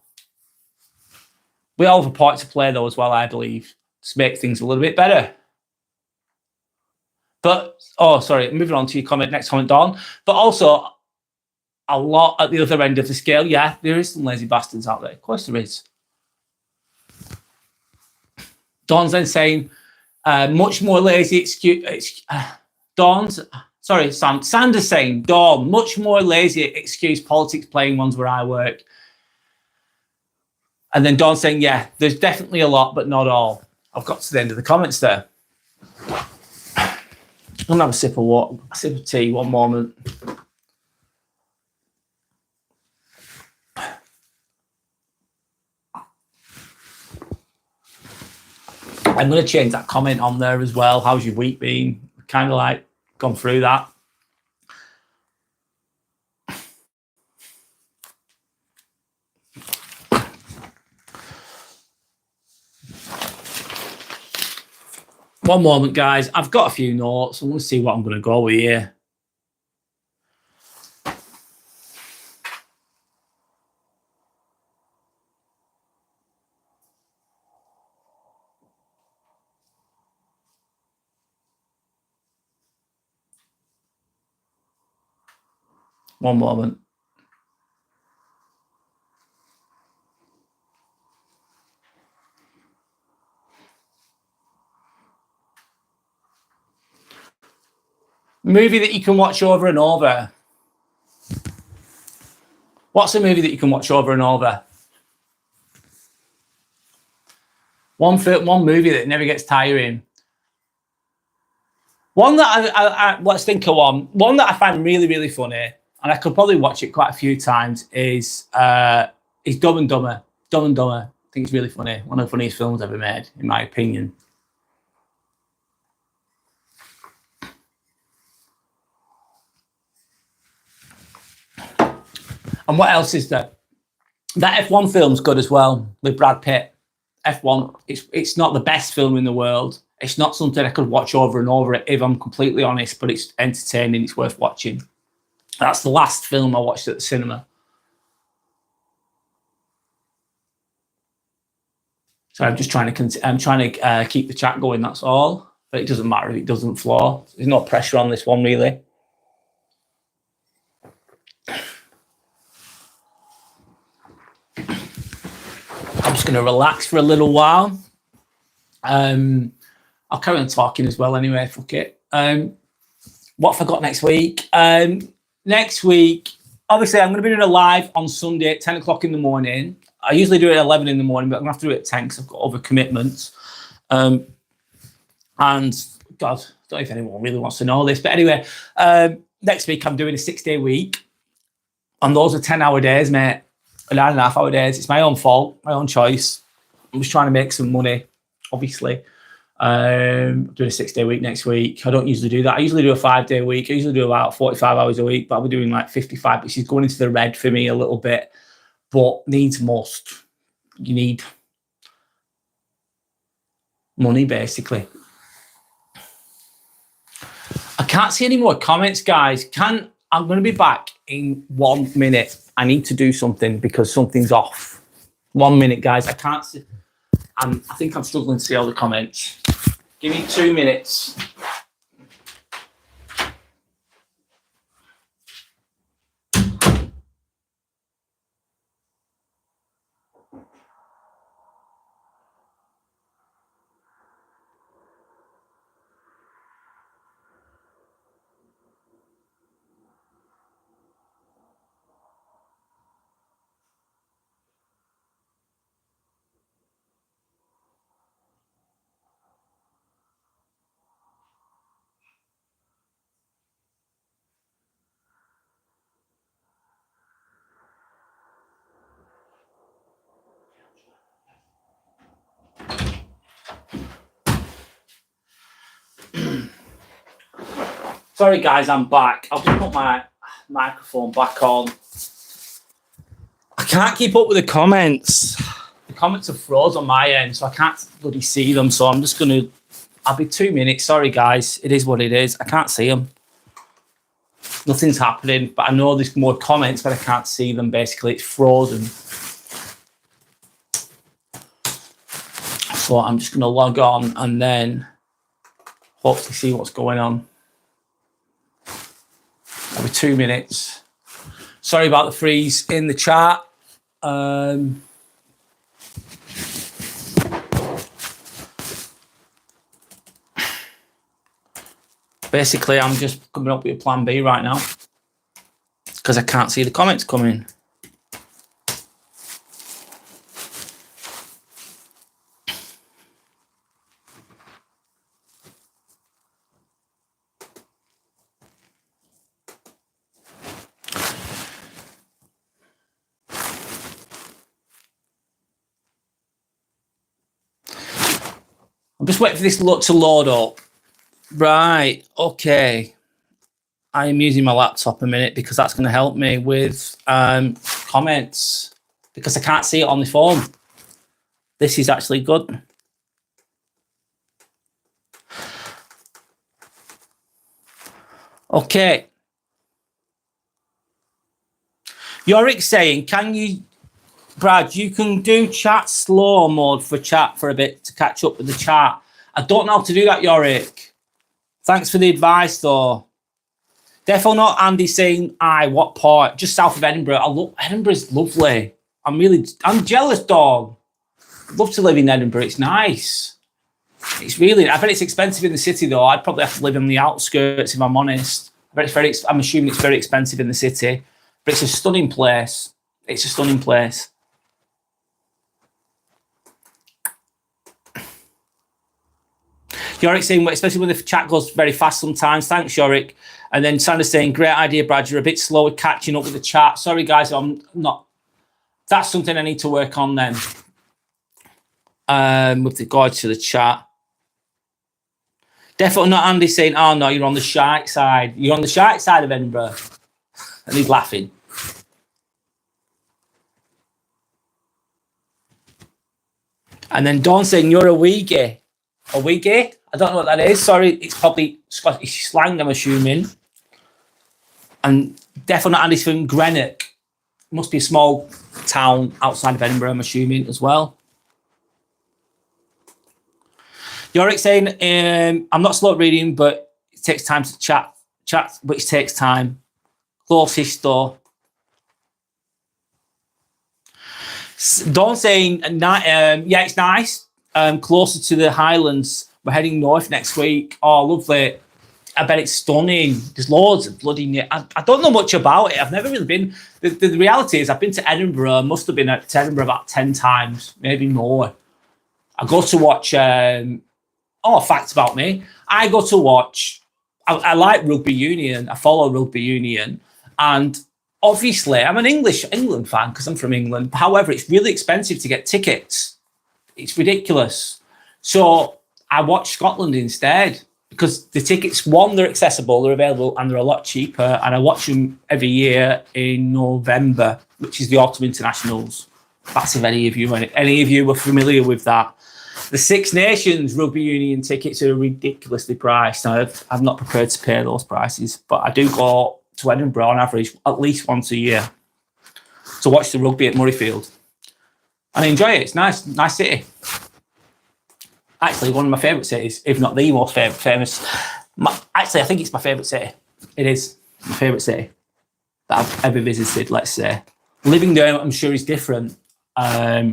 We all have a part to play, though, as well, I believe, to make things a little bit better. But, oh, sorry, moving on to your comment, next comment, Dawn. But also, a lot at the other end of the scale, yeah, there is some lazy bastards out there. Of course there is. Dawn's then saying, much more lazy excuse. Sanders saying, Dawn, much more lazy excuse politics playing ones where I work. And then Dawn saying, yeah, there's definitely a lot, but not all. I've got to the end of the comments there. I'm going to have a sip of water, a sip of tea, one moment. I'm going to change that comment on there as well. How's your week been? Kind of like gone through that. One moment, guys. I've got a few notes. I'm going to see what I'm going to go with here. One moment. Movie that you can watch over and over. What's a movie that you can watch over and over? One movie that never gets tiring. One that let's think of one. One that I find really, really funny, and I could probably watch it quite a few times, is Dumb and Dumber. Dumb and Dumber. I think it's really funny. One of the funniest films ever made, in my opinion. And what else is there? That F1 film's good as well, with Brad Pitt. F1, it's not the best film in the world. It's not something I could watch over and over, if I'm completely honest, but it's entertaining, it's worth watching. That's the last film I watched at the cinema. So I'm just trying to keep the chat going, that's all. But it doesn't matter if it doesn't flow. There's no pressure on this one, really. I'm just going to relax for a little while. I'll carry on talking as well anyway, fuck it. What have I got next week? Next week, obviously, I'm going to be doing a live on Sunday at 10 o'clock in the morning. I usually do it at 11 in the morning, but I'm going to have to do it at 10 because I've got other commitments. And, God, I don't know if anyone really wants to know this, but anyway, next week I'm doing a 6-day week. And those are 10-hour days, mate. 9.5-hour days. It's my own fault, my own choice. I'm just trying to make some money, obviously. I'm doing a 6-day week next week. I don't usually do that. I usually do a 5-day week. I usually do about 45 hours a week, but I'll be doing like 55, which is going into the red for me a little bit. But needs must. You need money, basically. I can't see any more comments, guys. I'm going to be back in 1 minute. I need to do something because something's off. 1 minute, guys. I can't see. I think I'm struggling to see all the comments. Give me 2 minutes. Sorry guys, I'm back. I'll just put my microphone back on. I can't keep up with the comments. The comments are froze on my end, so I can't bloody see them. So I'm just gonna, I'll be 2 minutes. Sorry guys, it is what it is. I can't see them. Nothing's happening, but I know there's more comments, but I can't see them. Basically, it's frozen. So I'm just gonna log on and then hopefully see what's going on. I'll be 2 minutes. Sorry about the freeze in the chat. Basically, I'm just coming up with a plan B right now because I can't see the comments coming. I'm just waiting for this to load up. Right, okay. I am using my laptop a minute because that's going to help me with comments because I can't see it on the phone. This is actually good. Okay. Yorick saying, can you, Brad, you can do chat slow mode for chat for a bit to catch up with the chat. I don't know how to do that, Yorick. Thanks for the advice, though. Definitely not Andy saying, aye, what part? Just south of Edinburgh. I love Edinburgh's lovely. I'm jealous, dog. I'd love to live in Edinburgh. It's nice. It's really, I bet it's expensive in the city, though. I'd probably have to live in the outskirts, if I'm honest. I bet it's very, I'm assuming it's very expensive in the city. But it's a stunning place. It's a stunning place. Yorick saying, especially when the chat goes very fast sometimes. Thanks, Yorick. And then Sandra's saying, great idea, Brad. You're a bit slow at catching up with the chat. Sorry, guys, I'm not. That's something I need to work on then. With regards to the chat. Definitely not Andy saying, oh, no, you're on the shite side. You're on the shite side of Edinburgh. And he's laughing. And then Dawn saying, you're a Uyghur. A Uyghur? I don't know what that is. Sorry, it's probably Scottish slang, I'm assuming. And definitely not Andy's from Greenock. Must be a small town outside of Edinburgh, I'm assuming, as well. Yorick saying, I'm not slow at reading, but it takes time to chat, which takes time. Closest, though. Dawn saying, yeah, it's nice. Closer to the Highlands. We're heading north next week. Oh, lovely. I bet it's stunning. There's loads of bloody... I don't know much about it. I've never really been... The reality is I've been to Edinburgh. Must have been to Edinburgh about 10 times, maybe more. I go to watch... facts about me. I go to watch... I like rugby union. I follow rugby union. And obviously, I'm an England fan because I'm from England. However, it's really expensive to get tickets. It's ridiculous. So I watch Scotland instead because the tickets, one, they're accessible, they're available, and they're a lot cheaper. And I watch them every year in November, which is the Autumn Internationals. That's if any of you were familiar with that. The Six Nations rugby union tickets are ridiculously priced. I'm not prepared to pay those prices, but I do go to Edinburgh on average at least once a year to watch the rugby at Murrayfield. And I enjoy it. It's nice city. Actually, one of my favourite cities, if not the most famous. Actually, I think it's my favourite city. It is my favourite city that I've ever visited, let's say. Living there, I'm sure, is different.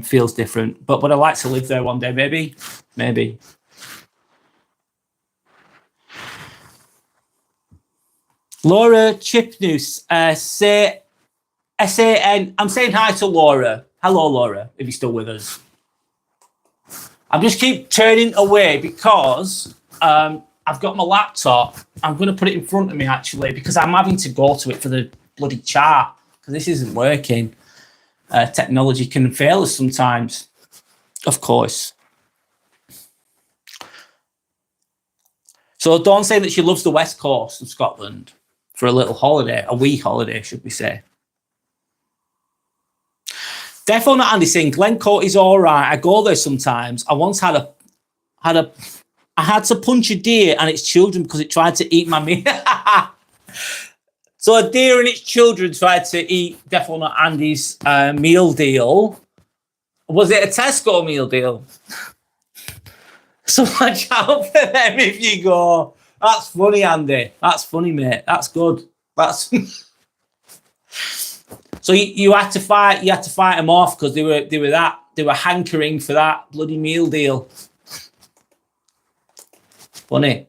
Feels different. But would I like to live there one day? Maybe. Laura Chipnews, S-A-N. I'm saying hi to Laura. Hello, Laura, if you're still with us. I just keep turning away because I've got my laptop. I'm going to put it in front of me, actually, because I'm having to go to it for the bloody chart because this isn't working. Technology can fail us sometimes, of course. So Dawn's saying that she loves the west coast of Scotland for a little holiday, a wee holiday, should we say. Defo not Andy saying Glencoe is all right. I go there sometimes. I once I had to punch a deer and its children because it tried to eat my meat. So a deer and its children tried to eat Defo not Andy's meal deal. Was it a Tesco meal deal? So watch out for them if you go. That's funny, Andy. That's funny, mate. That's good. That's so you had to fight. You had to fight them off because they were hankering for that bloody meal deal. Funny.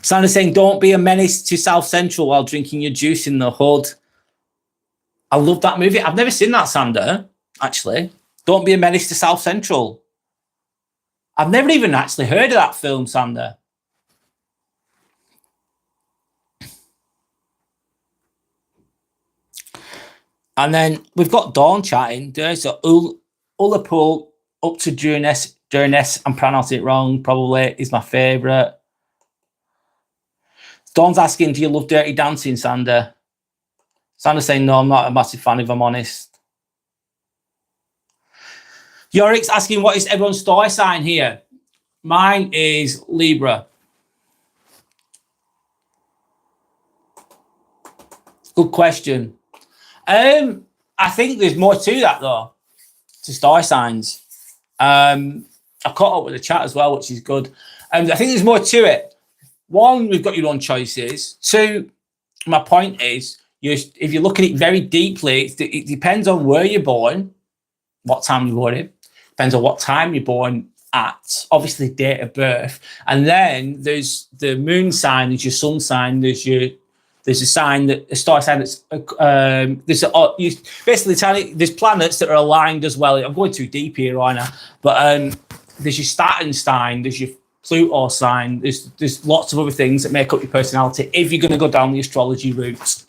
Sandra's saying, "Don't be a menace to South Central while drinking your juice in the hood." I love that movie. I've never seen that, Sandra. Actually, Don't Be a Menace to South Central. I've never even actually heard of that film, Sander. And then we've got Dawn chatting. So Ullapool up to Durness. I'm pronouncing it wrong, probably, is my favourite. Dawn's asking, do you love Dirty Dancing, Sander? Sander's saying, no, I'm not a massive fan, if I'm honest. Yorick's asking, what is everyone's star sign here? Mine is Libra. Good question. I think there's more to that, though, to star signs. I caught up with the chat as well, which is good. I think there's more to it. One, we've got your own choices. Two, my point is, if you look at it very deeply, it depends on where you're born, what time you're born in. Depends on what time you're born at, obviously date of birth. And then there's the moon sign, there's your sun sign, there's a sign a star sign that's basically there's planets that are aligned as well. I'm going too deep here right now, but there's your Saturn sign, there's your Pluto sign, there's lots of other things that make up your personality if you're going to go down the astrology route, which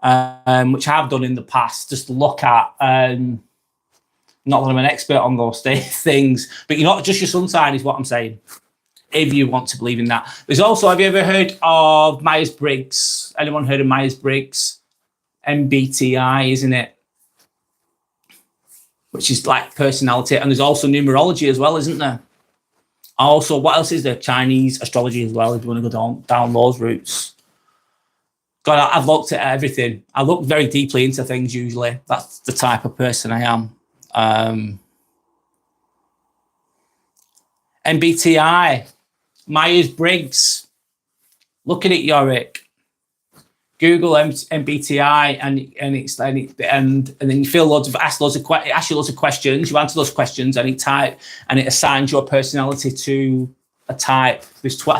I have done in the past, just to look at. Not that I'm an expert on those things, but you're not just your sun sign is what I'm saying, if you want to believe in that. There's also, have you ever heard of Myers-Briggs? Anyone heard of Myers-Briggs? MBTI, isn't it? Which is like personality. And there's also numerology as well, isn't there? Also, what else is there? Chinese astrology as well, if you want to go down those routes. God, I've looked at everything. I look very deeply into things usually. That's the type of person I am. MBTI, Myers-Briggs. Look at it, Yorick. Google MBTI, and then you feel ask you loads of questions. You answer those questions, and it assigns your personality to a type. I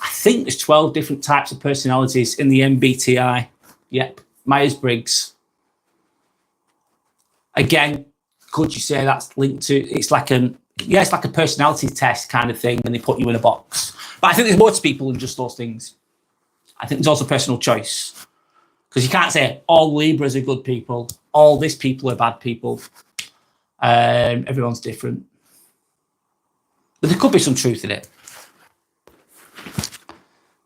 think there's 12 different types of personalities in the MBTI. Yep, Myers-Briggs. Again, could you say that's linked to? It's like a personality test kind of thing, and they put you in a box. But I think there's more to people than just those things. I think there's also personal choice, because you can't say all Libras are good people, all this people are bad people. Everyone's different, but there could be some truth in it.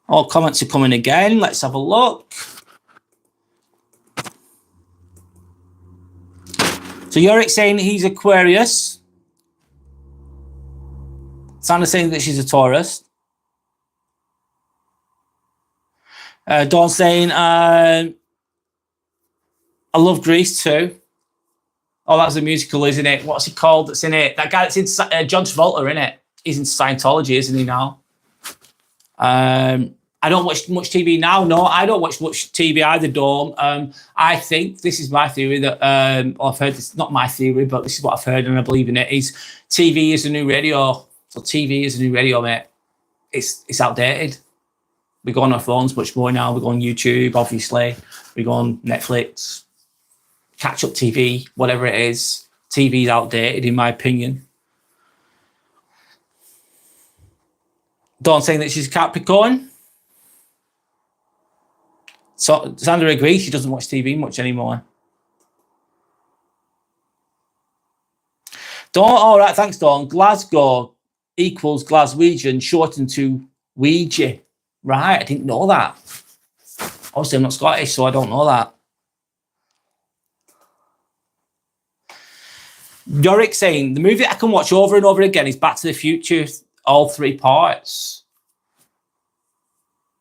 All comments are coming again. Let's have a look. So Yorick saying he's Aquarius. Sandra's saying that she's a Taurus. Dawn saying, I love Grease too. Oh, that's a musical, isn't it? What's he called that's in it? That guy that's in John Travolta, in it. He's in Scientology, isn't he now? I don't watch much TV now. No, I don't watch much TV either, Dawn. I think, this is my theory, that I've heard, this not my theory, but this is what I've heard and I believe in it, is TV is the new radio. So TV is the new radio, mate. It's outdated. We go on our phones much more now. We go on YouTube, obviously. We go on Netflix, catch up TV, whatever it is. TV is outdated, in my opinion. Dawn saying that she's a Capricorn. So Sandra agrees, she doesn't watch TV much anymore. Dawn, all right, thanks, Dawn. Glasgow equals Glaswegian, shortened to Ouija. Right, I didn't know that. Obviously, I'm not Scottish, so I don't know that. Yorick saying, the movie that I can watch over and over again is Back to the Future, all 3 parts.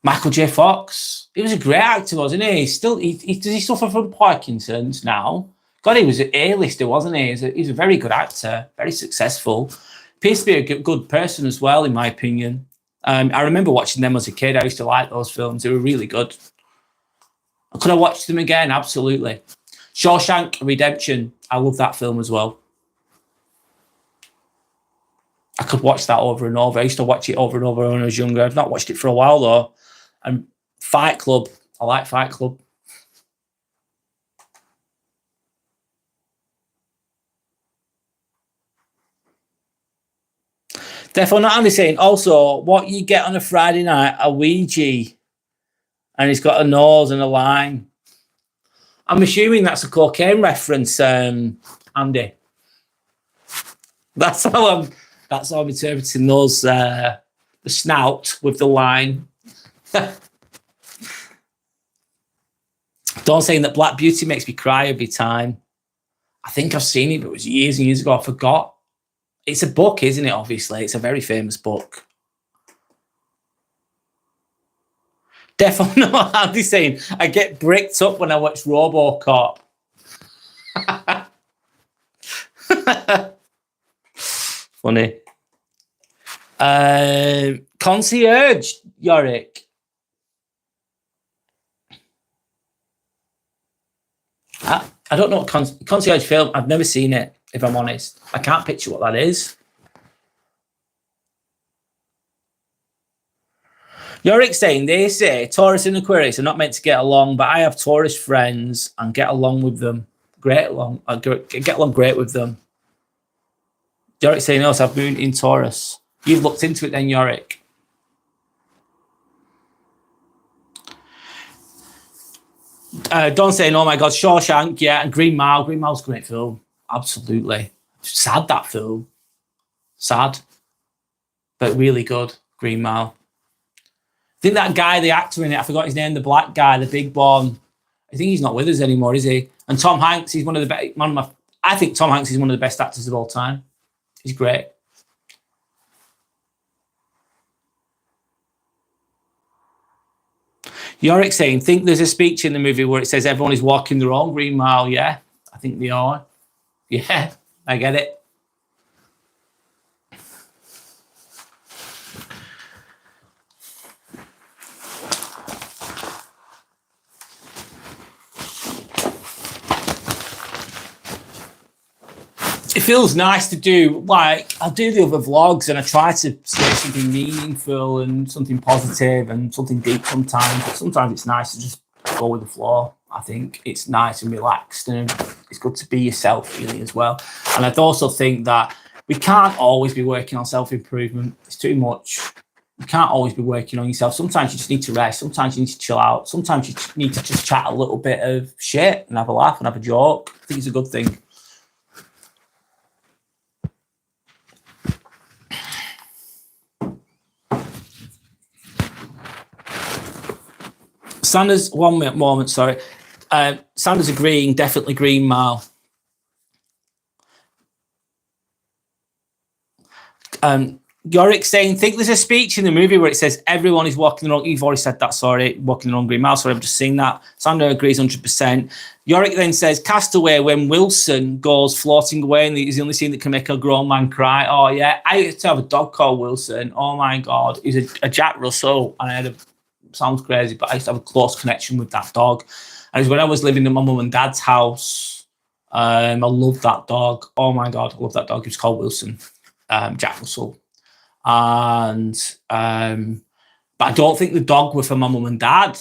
Michael J. Fox. He was a great actor, wasn't he? Does he suffer from Parkinson's now? God, he was an A-lister, wasn't he? He's a very good actor, very successful. Appears to be a good person as well, in my opinion. I remember watching them as a kid. I used to like those films. They were really good. Could I watch them again? Absolutely. Shawshank Redemption. I love that film as well. I could watch that over and over. I used to watch it over and over when I was younger. I've not watched it for a while, though. And Fight Club. I like Fight Club. Therefore, not only saying, also, what you get on a Friday night, a Ouija, and it's got a nose and a line. I'm assuming that's a cocaine reference, Andy. That's how I'm interpreting those, the snout with the line. Don't saying that Black Beauty makes me cry every time. I think I've seen it, but it was years and years ago. I forgot. It's a book, isn't it? Obviously, it's a very famous book. Definitely not. Andy saying I get bricked up when I watch RoboCop. Funny. Concierge, Yorick. I don't know what concierge film. I've never seen it, if I'm honest. I can't picture what that is. Yorick saying, they say Taurus and Aquarius are not meant to get along, but I have Taurus friends and get along with them. Get along great with them. Yorick saying, no, so I've moon in Taurus. You've looked into it then, Yorick. Don saying, oh my God, Shawshank, yeah, and Green Mile. Green Mile's a great film. Absolutely. Sad, that film. Sad. But really good, Green Mile. I think that guy, the actor in it, I forgot his name, the black guy, the big one. I think he's not with us anymore, is he? And Tom Hanks, he's one of the best. I think Tom Hanks is one of the best actors of all time. He's great. Yorick saying, think there's a speech in the movie where it says everyone is walking their own Green Mile. Yeah, I think they are. Yeah, I get it. It feels nice to do, like, I'll do the other vlogs and I try to say something meaningful and something positive and something deep sometimes, but sometimes it's nice to just go with the flow. I think it's nice and relaxed and it's good to be yourself really as well. And I also think that we can't always be working on self-improvement. It's too much. You can't always be working on yourself. Sometimes you just need to rest. Sometimes you need to chill out. Sometimes you need to just chat a little bit of shit and have a laugh and have a joke. I think it's a good thing. Sanders, one moment, sorry. Sanders agreeing, definitely Green Mile. Yorick saying, think there's a speech in the movie where it says everyone is walking the wrong. You've already said that, sorry. Walking the wrong Green Mile, sorry, I'm just seeing that. Sander agrees 100%. Yorick then says, Castaway, when Wilson goes floating away and he's the only scene that can make a grown man cry. Oh, yeah. I used to have a dog called Wilson. Oh, my God. He's a Jack Russell. And I had sounds crazy, but I used to have a close connection with that dog. And it was when I was living in my mum and dad's house. I loved that dog. Oh, my God. I love that dog. He was called Wilson. Jack Russell. And but I don't think the dog were for my mum and dad.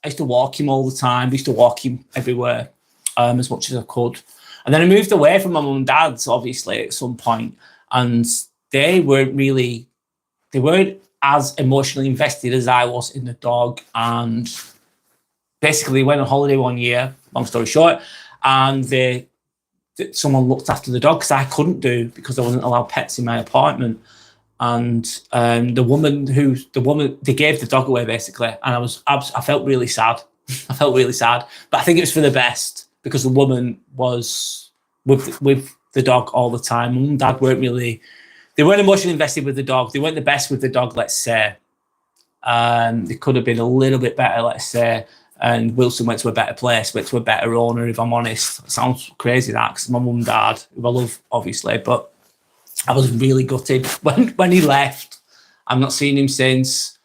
I used to walk him all the time. I used to walk him everywhere as much as I could. And then I moved away from my mum and dad's, obviously, at some point. And they weren't as emotionally invested as I was in the dog. And basically went on holiday one year, long story short, and they that someone looked after the dog because I couldn't do because I wasn't allowed pets in my apartment. And the woman they gave the dog away basically, and I felt really sad. I felt really sad, but I think it was for the best because the woman was with the dog all the time. Mum and dad they weren't emotionally invested with the dog. They weren't the best with the dog, let's say. They could have been a little bit better, let's say. And Wilson went to a better place, went to a better owner, if I'm honest. It sounds crazy that, because my mum and dad, who I love, obviously, but I was really gutted when he left. I've not seen him since.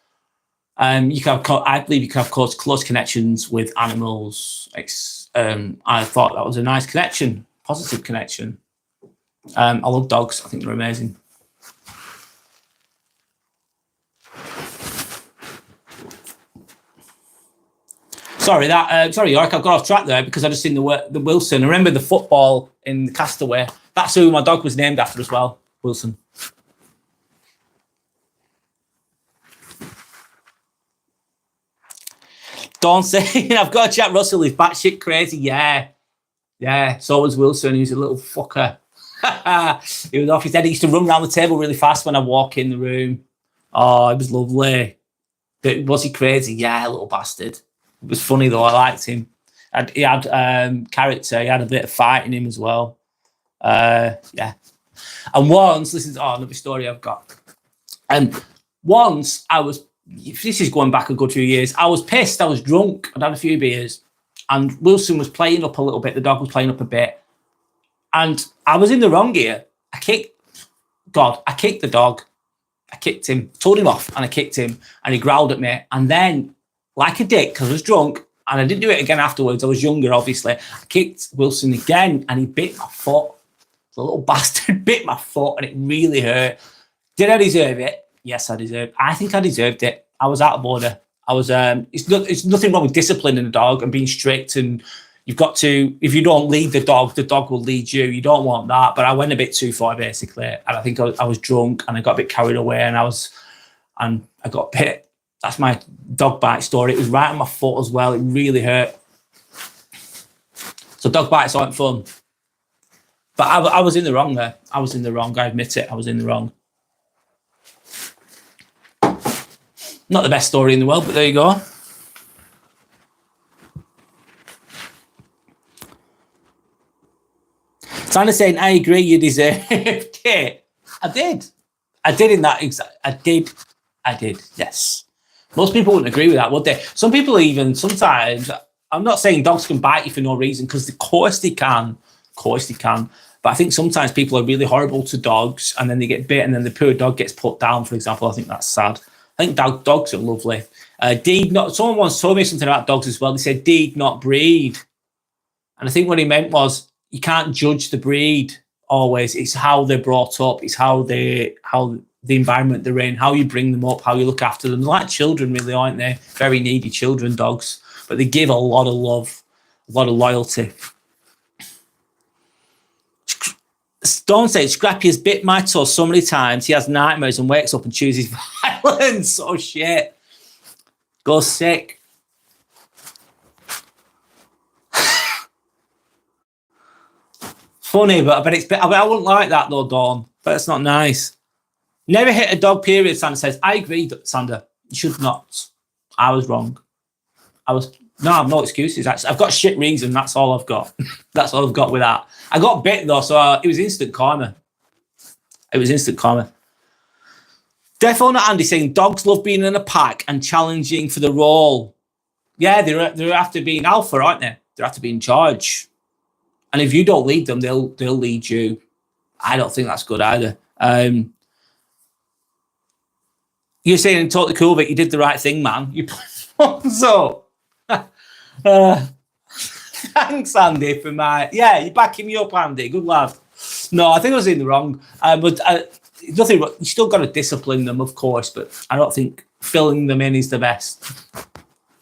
I believe you can have close connections with animals. I thought that was a nice connection, positive connection. I love dogs. I think they're amazing. Sorry, York, I got off track there because I just seen the Wilson. I remember the football in Castaway. That's who my dog was named after as well, Wilson. Dawn saying, I've got to chat Russell, he's batshit crazy. Yeah, so was Wilson, he's a little fucker. He was off his head. He used to run around the table really fast when I walk in the room. Oh, it was lovely. But was he crazy? Yeah, little bastard. It was funny though. I liked him. He had character. He had a bit of fight in him as well. Yeah. And once, this is another story I've got. And once this is going back a good few years. I was pissed. I was drunk. I'd had a few beers, and Wilson was playing up a little bit. The dog was playing up a bit, and I was in the wrong here. I kicked the dog. I kicked him, told him off, and I kicked him, and he growled at me, and then, like a dick, because I was drunk, and I didn't do it again afterwards. I was younger, obviously. I kicked Wilson again, and he bit my foot. The little bastard bit my foot, and it really hurt. Did I deserve it? Yes, I think I deserved it. I was out of order. It's nothing wrong with disciplining a dog and being strict, and you've got to, if you don't lead the dog will lead you. You don't want that. But I went a bit too far, basically. And I think I was drunk, and I got a bit carried away, and I got bit. That's my dog bite story. It was right on my foot as well. It really hurt. So dog bites aren't fun. But I was in the wrong there. I was in the wrong. I admit it. I was in the wrong. Not the best story in the world, but there you go. Trying to say, I agree, you deserved it. I did. I did, yes. Most people wouldn't agree with that, would they? Some people sometimes, I'm not saying dogs can bite you for no reason, because of course they can. But I think sometimes people are really horrible to dogs, and then they get bit, and then the poor dog gets put down, for example. I think that's sad. I think dogs are lovely. Someone once told me something about dogs as well. They said, deed, not breed. And I think what he meant was, you can't judge the breed always. It's how they're brought up. It's how the environment they're in, how you bring them up, how you look after them. They're like children, really, aren't they? Very needy children, dogs. But they give a lot of love, a lot of loyalty. Don't say Scrappy has bit my toe so many times he has nightmares and wakes up and chooses violence. Oh shit. Go sick. Funny, but I wouldn't like that though, Dawn. But it's not nice. Never hit a dog, period, Sander says. I agree, Sander. You should not. I was wrong. I have no excuses, actually. I've got shit reason. That's all I've got. That's all I've got with that. I got bit, though, so it was instant karma. Deaf Owner Andy saying, dogs love being in a pack and challenging for the role. Yeah, they're after being alpha, aren't they? They're after being in charge. And if you don't lead them, they'll lead you. I don't think that's good either. You're saying totally cool, but you did the right thing, man. You put so. Thanks, Andy, for you're backing me up, Andy. Good lad. No, I think I was in the wrong. But nothing. You still got to discipline them, of course, but I don't think filling them in is the best.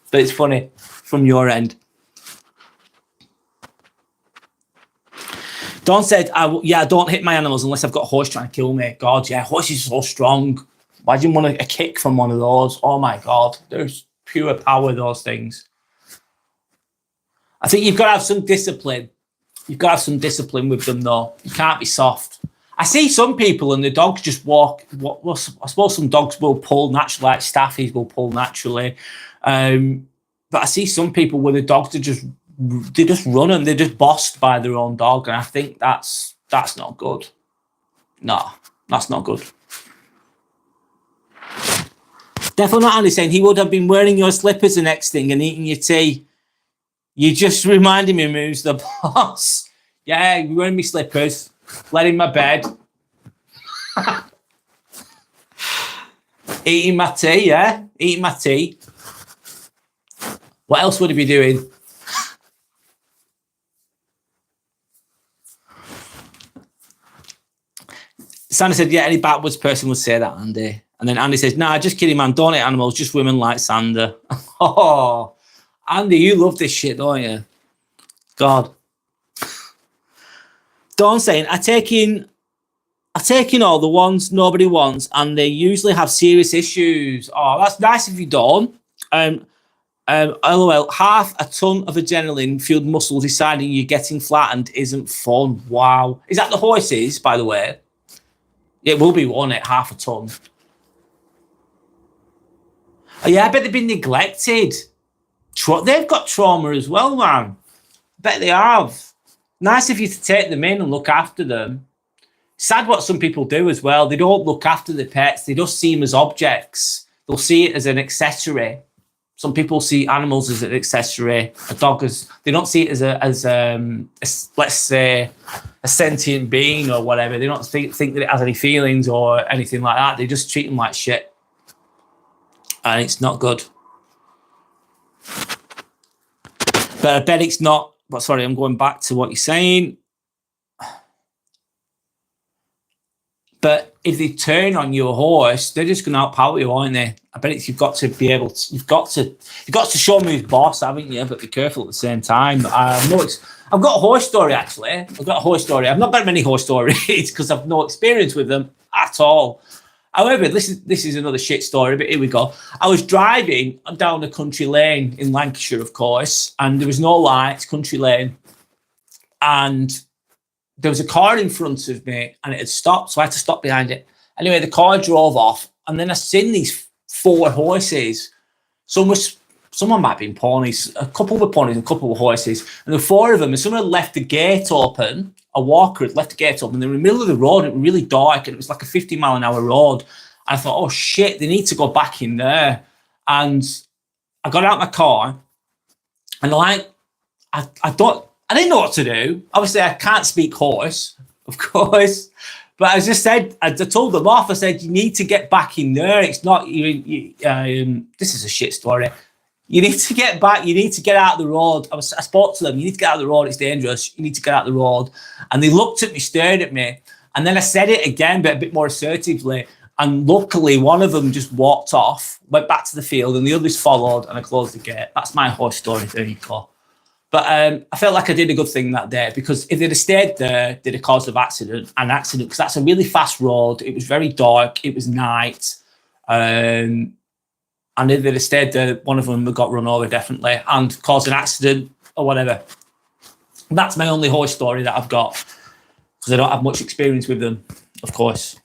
But it's funny from your end. Don said, I don't hit my animals unless I've got a horse trying to kill me. God, yeah, horses are so strong. Imagine a kick from one of those. Oh, my God. There's pure power, those things. I think you've got to have some discipline. You've got to have some discipline with them, though. You can't be soft. I see some people and the dogs just walk. I suppose some dogs will pull naturally, like staffies will pull naturally. But I see some people where the dogs are just run and they're just bossed by their own dog, and I think that's not good. No, that's not good. Definitely not Andy saying he would have been wearing your slippers the next thing and eating your tea. You just reminded me who's the boss. Yeah, you're wearing me slippers, laying in my bed, eating my tea, yeah? Eating my tea. What else would he be doing? Sandy said, yeah, any backwards person would say that, Andy. And then Andy says, nah, just kidding, man. Don't hate animals, just women like Sander. Oh, Andy, you love this shit, don't you? God. Dawn saying, I take in all the ones nobody wants, and they usually have serious issues. Oh, that's nice of you, Dawn. LOL, half a ton of adrenaline fueled muscle deciding you're getting flattened isn't fun. Wow. Is that the horses, by the way? It will be, won't it? Half a ton. Oh, yeah, I bet they've been neglected. They've got trauma as well, man. I bet they have. Nice of you to take them in and look after them. Sad what some people do as well. They don't look after their pets. They just see them as objects. They'll see it as an accessory. Some people see animals as an accessory. A dog as they don't see it as let's say a sentient being or whatever. They don't think that it has any feelings or anything like that. They just treat them like shit, and it's not good. But I bet it's not. But sorry, I'm going back to what you're saying. But if they turn on your horse, they're just going to outpower you, aren't they? I bet you've got to be able to. You've got to show them who's boss, haven't you? But be careful at the same time. I've got a horse story actually. I've not got many horse stories because I've no experience with them at all. However, this is another shit story. But here we go. I was driving down a country lane in Lancashire, of course, and there was no lights, country lane, and there was a car in front of me and it had stopped, so I had to stop behind it. Anyway, the car drove off, and then I seen these 4 horses. Someone might have been ponies, a couple were ponies and a couple were horses, and the 4 of them, and someone had left the gate open, a walker had left the gate open, they were in the middle of the road, it was really dark, and it was like a 50-mile-an-hour road. And I thought, oh shit, they need to go back in there. And I got out my car, and I didn't know what to do. Obviously, I can't speak horse, of course. But I just said, I told them off. I said, you need to get back in there. It's not, this is a shit story. You need to get back. You need to get out of the road. I spoke to them. You need to get out of the road. It's dangerous. You need to get out of the road. And they looked at me, stared at me. And then I said it again, but a bit more assertively. And luckily, one of them just walked off, went back to the field, and the others followed, and I closed the gate. That's my horse story. There you go. But I felt like I did a good thing that day, because if they'd have stayed there, they'd have caused an accident, because that's a really fast road. It was very dark. It was night. And if they'd have stayed there, one of them would have got run over, definitely, and caused an accident or whatever. That's my only horse story that I've got, because I don't have much experience with them, of course.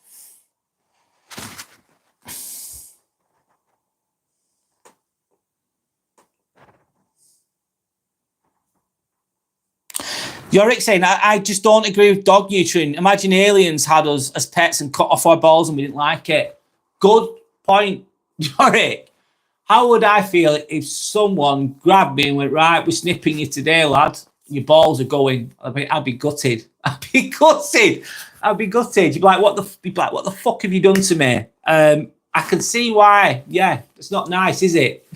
Yorick saying, I just don't agree with dog neutering. Imagine aliens had us as pets and cut off our balls and we didn't like it. Good point, Yorick. How would I feel if someone grabbed me and went, right, we're snipping you today, lad. Your balls are going. I'd be gutted. I'd be gutted. You'd be like, what the fuck have you done to me? I can see why. Yeah, it's not nice, is it?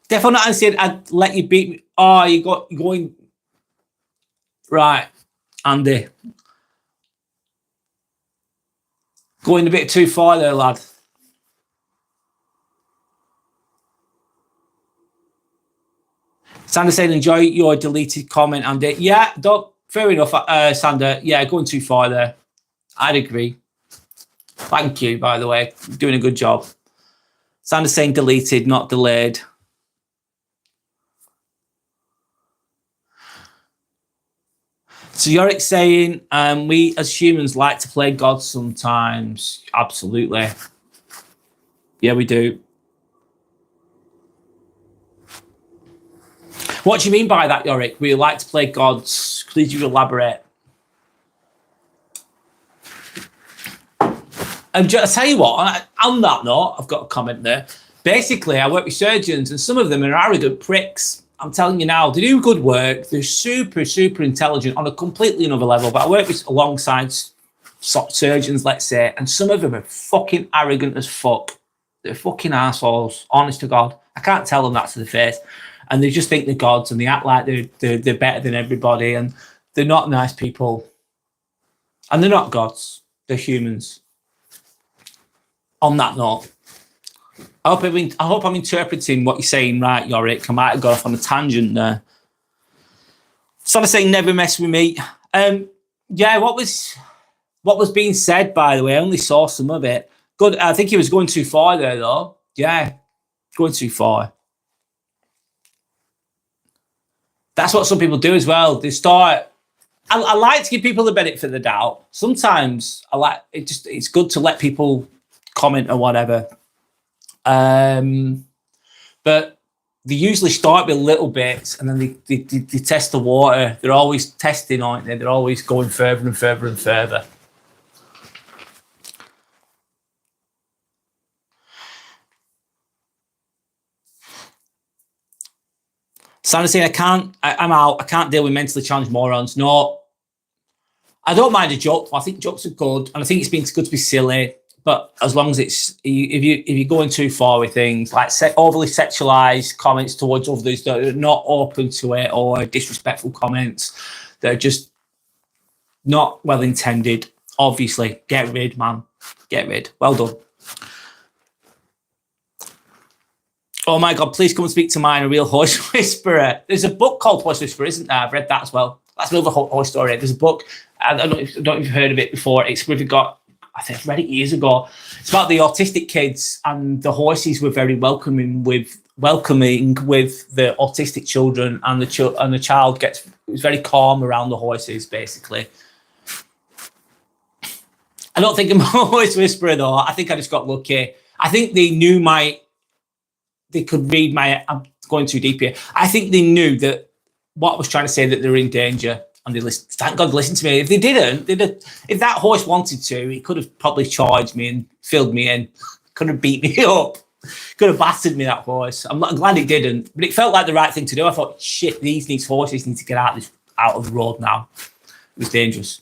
Definitely not saying I'd let you beat me. Oh, you're going right, Andy. Going a bit too far there, lad. Sander said, enjoy your deleted comment, Andy. Yeah, fair enough, Sander. Yeah, going too far there. I'd agree. Thank you, by the way. You're doing a good job. Sander's saying deleted, not delayed. So Yorick saying, we as humans like to play God sometimes. Absolutely. Yeah, we do. What do you mean by that, Yorick? We like to play gods. Please you elaborate. And I tell you what, on that note, I've got a comment there. Basically, I work with surgeons and some of them are arrogant pricks. I'm telling you now, they do good work. They're super, super intelligent on a completely another level. But I work with alongside surgeons, let's say, and some of them are fucking arrogant as fuck. They're fucking assholes, honest to God. I can't tell them that to the face. And they just think they're gods and they act like they're better than everybody. And they're not nice people. And they're not gods. They're humans. On that note, I hope I'm interpreting what you're saying right, Yorick. I might have got off on a tangent there. Sort of saying never mess with me. Yeah, what was being said, by the way, I only saw some of it. Good. I think he was going too far there, though. Yeah, going too far. That's what some people do as well. They start. I like to give people the benefit of the doubt. Sometimes I like it. It's good to let people comment or whatever. But they usually start with little bits and then they test the water. They're always testing, aren't they? They're always going further and further and further. Sandra saying, I'm out. I can't deal with mentally challenged morons. No, I don't mind a joke. I think jokes are good. And I think it's good to be silly. But as long as if you're going too far with things like overly sexualized comments towards others that are not open to it, or disrespectful comments that are just not well intended, obviously get rid, man. Get rid. Well done. Oh my God, please come and speak to mine, A Real Horse Whisperer. There's a book called Horse Whisperer, isn't there? I've read that as well. That's another horse story. There's a book. I don't know if you've heard of it before. I think I've read it years ago. It's about the autistic kids, and the horses were very welcoming with the autistic children, and the child was very calm around the horses, basically. I don't think I'm a horse whisperer though. I think I just got lucky. I think they knew they could read I'm going too deep here. I think they knew that what I was trying to say, that they're in danger. And they listened. Thank God they listened to me. If they didn't, if that horse wanted to, he could have probably charged me and filled me in. Could have beat me up. Could have battered me, that horse. I'm glad it didn't. But it felt like the right thing to do. I thought, shit, these horses need to get out of the road now. It was dangerous.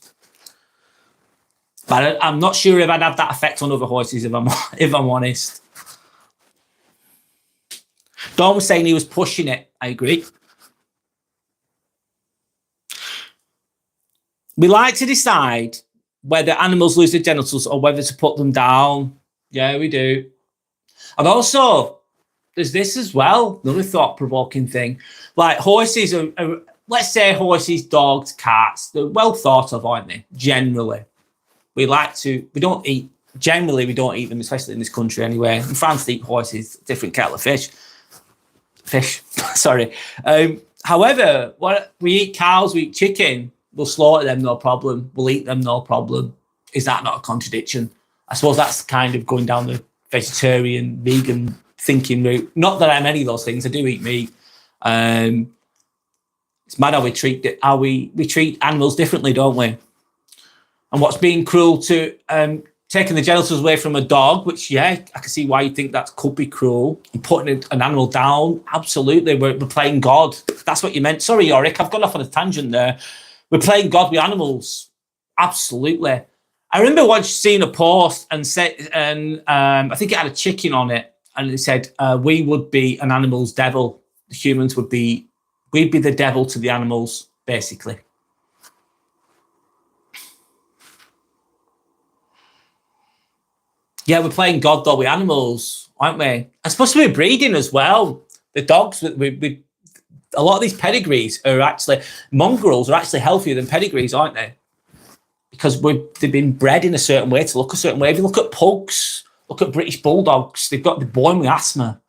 But I'm not sure if I'd have that effect on other horses, if I'm honest. Dawn was saying he was pushing it. I agree. We like to decide whether animals lose their genitals or whether to put them down. Yeah, we do. And also, there's this as well, another thought-provoking thing. Like horses are, let's say horses, dogs, cats, they're well thought of, aren't they? Generally. We don't eat them, especially in this country anyway. In France, they eat horses, different kettle of fish. Sorry. However, we eat cows, we eat chicken. We'll slaughter them, no problem. We'll eat them, no problem. Is that not a contradiction? I suppose that's kind of going down the vegetarian, vegan thinking route. Not that I'm any of those things. I do eat meat. It's mad how we treat animals differently, don't we? And what's being cruel to taking the genitals away from a dog, which, yeah, I can see why you think that could be cruel, and putting an animal down. Absolutely. We're playing God. That's what you meant. Sorry, Yorick, I've gone off on a tangent there. We're playing God with animals. Absolutely. I remember once seeing a post and I think it had a chicken on it, and it said, we would be an animal's devil. The humans we'd be the devil to the animals, basically. Yeah, we're playing God though with animals, aren't we? And supposed to be breeding as well. The dogs, a lot of these pedigrees are actually, mongrels are actually healthier than pedigrees, aren't they? Because they've been bred in a certain way to look a certain way. If you look at pugs, look at British bulldogs, they're born with asthma,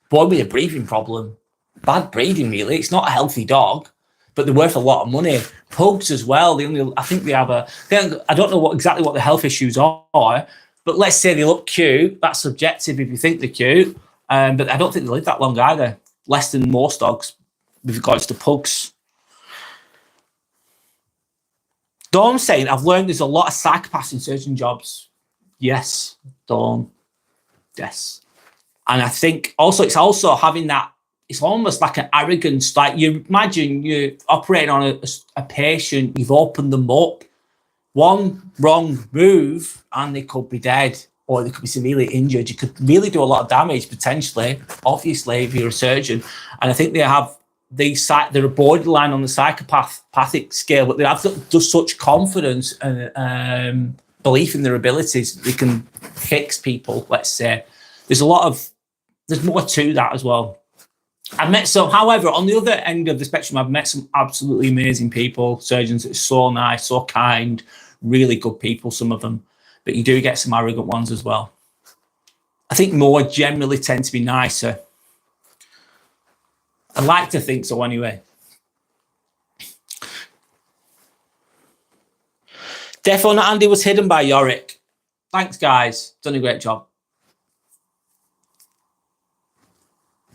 born with a breathing problem. Bad breeding, really. It's not a healthy dog. but they're worth a lot of money. Pugs as well. I think they have I don't know exactly what the health issues are, but let's say they look cute. That's subjective if you think they're cute. But I don't think they live that long either. Less than most dogs with regards to pugs. Dawn saying, I've learned there's a lot of psychopaths in surgeon jobs. Yes, Dawn. Yes. And I think also it's also having that, it's almost like an arrogance. Like you imagine you're operating on a patient, you've opened them up. One wrong move and they could be dead or they could be severely injured. You could really do a lot of damage potentially, obviously, if you're a surgeon. And I think they're a borderline on the psychopathic scale, but they have just such confidence and belief in their abilities. They can fix people, let's say. There's more to that as well. However, on the other end of the spectrum, I've met some absolutely amazing people, surgeons that are so nice, so kind, really good people, some of them. But you do get some arrogant ones as well. I think more generally tend to be nicer. I like to think so anyway. Defo not Andy was hidden by Yorick. Thanks, guys. Done a great job.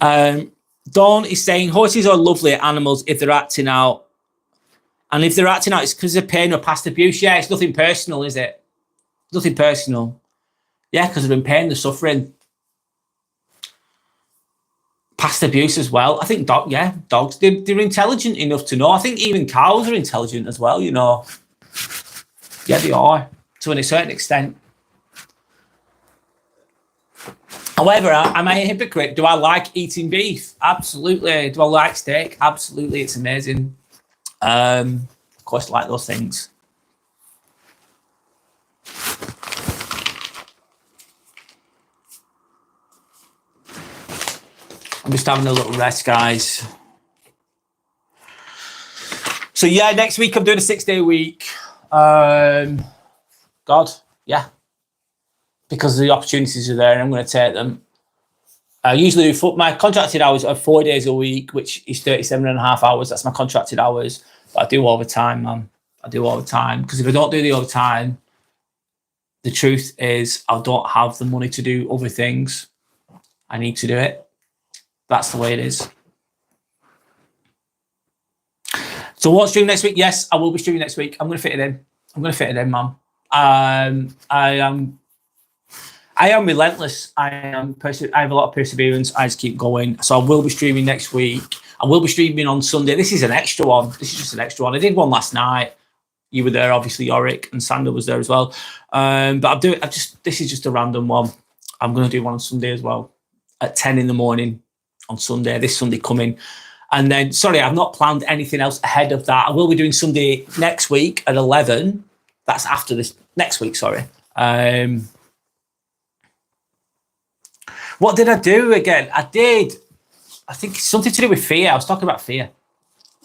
Dawn is saying horses are lovely animals if they're acting out. And if they're acting out, it's because of pain or past abuse. Yeah, it's nothing personal, is it? Nothing personal. Yeah, because they're in pain, they're suffering. Past abuse as well. I think dogs, they're intelligent enough to know. I think even cows are intelligent as well, you know. Yeah, they are, to a certain extent. However, am I a hypocrite? Do I like eating beef? Absolutely. Do I like steak? Absolutely. It's amazing. Of course, I like those things. I'm just having a little rest, guys. So yeah, next week I'm doing a 6-day week. God, yeah. Because the opportunities are there and I'm going to take them. I usually do my contracted hours are 4 days a week, which is 37.5 hours. That's my contracted hours. But I do overtime, man. I do overtime. Because if I don't do the overtime, the truth is I don't have the money to do other things. I need to do it. That's the way it is. So what's streaming next week? Yes, I will be streaming next week. I'm going to fit it in. I'm going to fit it in, man. I am relentless. I have a lot of perseverance. I just keep going. So I will be streaming next week. I will be streaming on Sunday. This is an extra one. This is just an extra one. I did one last night. You were there, obviously. Yorick and Sander was there as well. But this is just a random one. I'm going to do one on Sunday as well at 10 in the morning on Sunday. This Sunday coming. And then, sorry, I've not planned anything else ahead of that. I will be doing Sunday next week at 11. That's after this next week. Sorry. What did I do again? I think it's something to do with fear. I was talking about fear.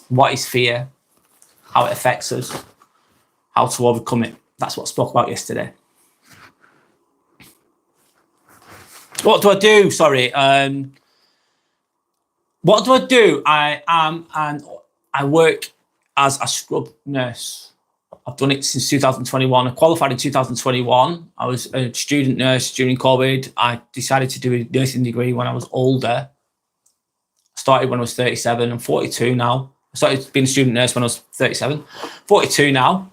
What is fear? How it affects us. How to overcome it. That's what I spoke about yesterday. What do I do? Sorry. What do I do? I work as a scrub nurse. I've done it since 2021. I qualified in 2021. I was a student nurse during COVID. I decided to do a nursing degree when I was older. I started when I was 37. I'm 42 now. I started being a student nurse when I was 37. 42 now.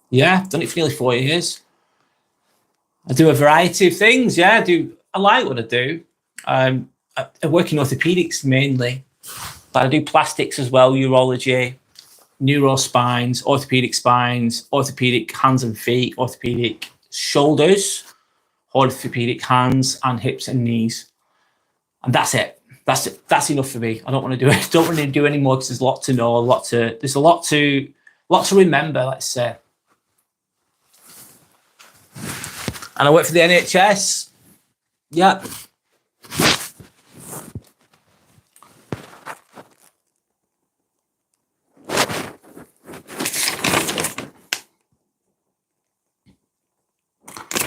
Yeah, I've done it for nearly 4 years. I do a variety of things. Yeah, I like what I do. I work in orthopedics mainly, but I do plastics as well, urology, neurospines, orthopedic hands and feet, orthopedic shoulders, orthopedic hands and hips and knees. And that's it. That's enough for me. I don't want to do it. Don't want to do any more because there's a lot to know, there's a lot to remember, let's say. And I work for the NHS. Yeah.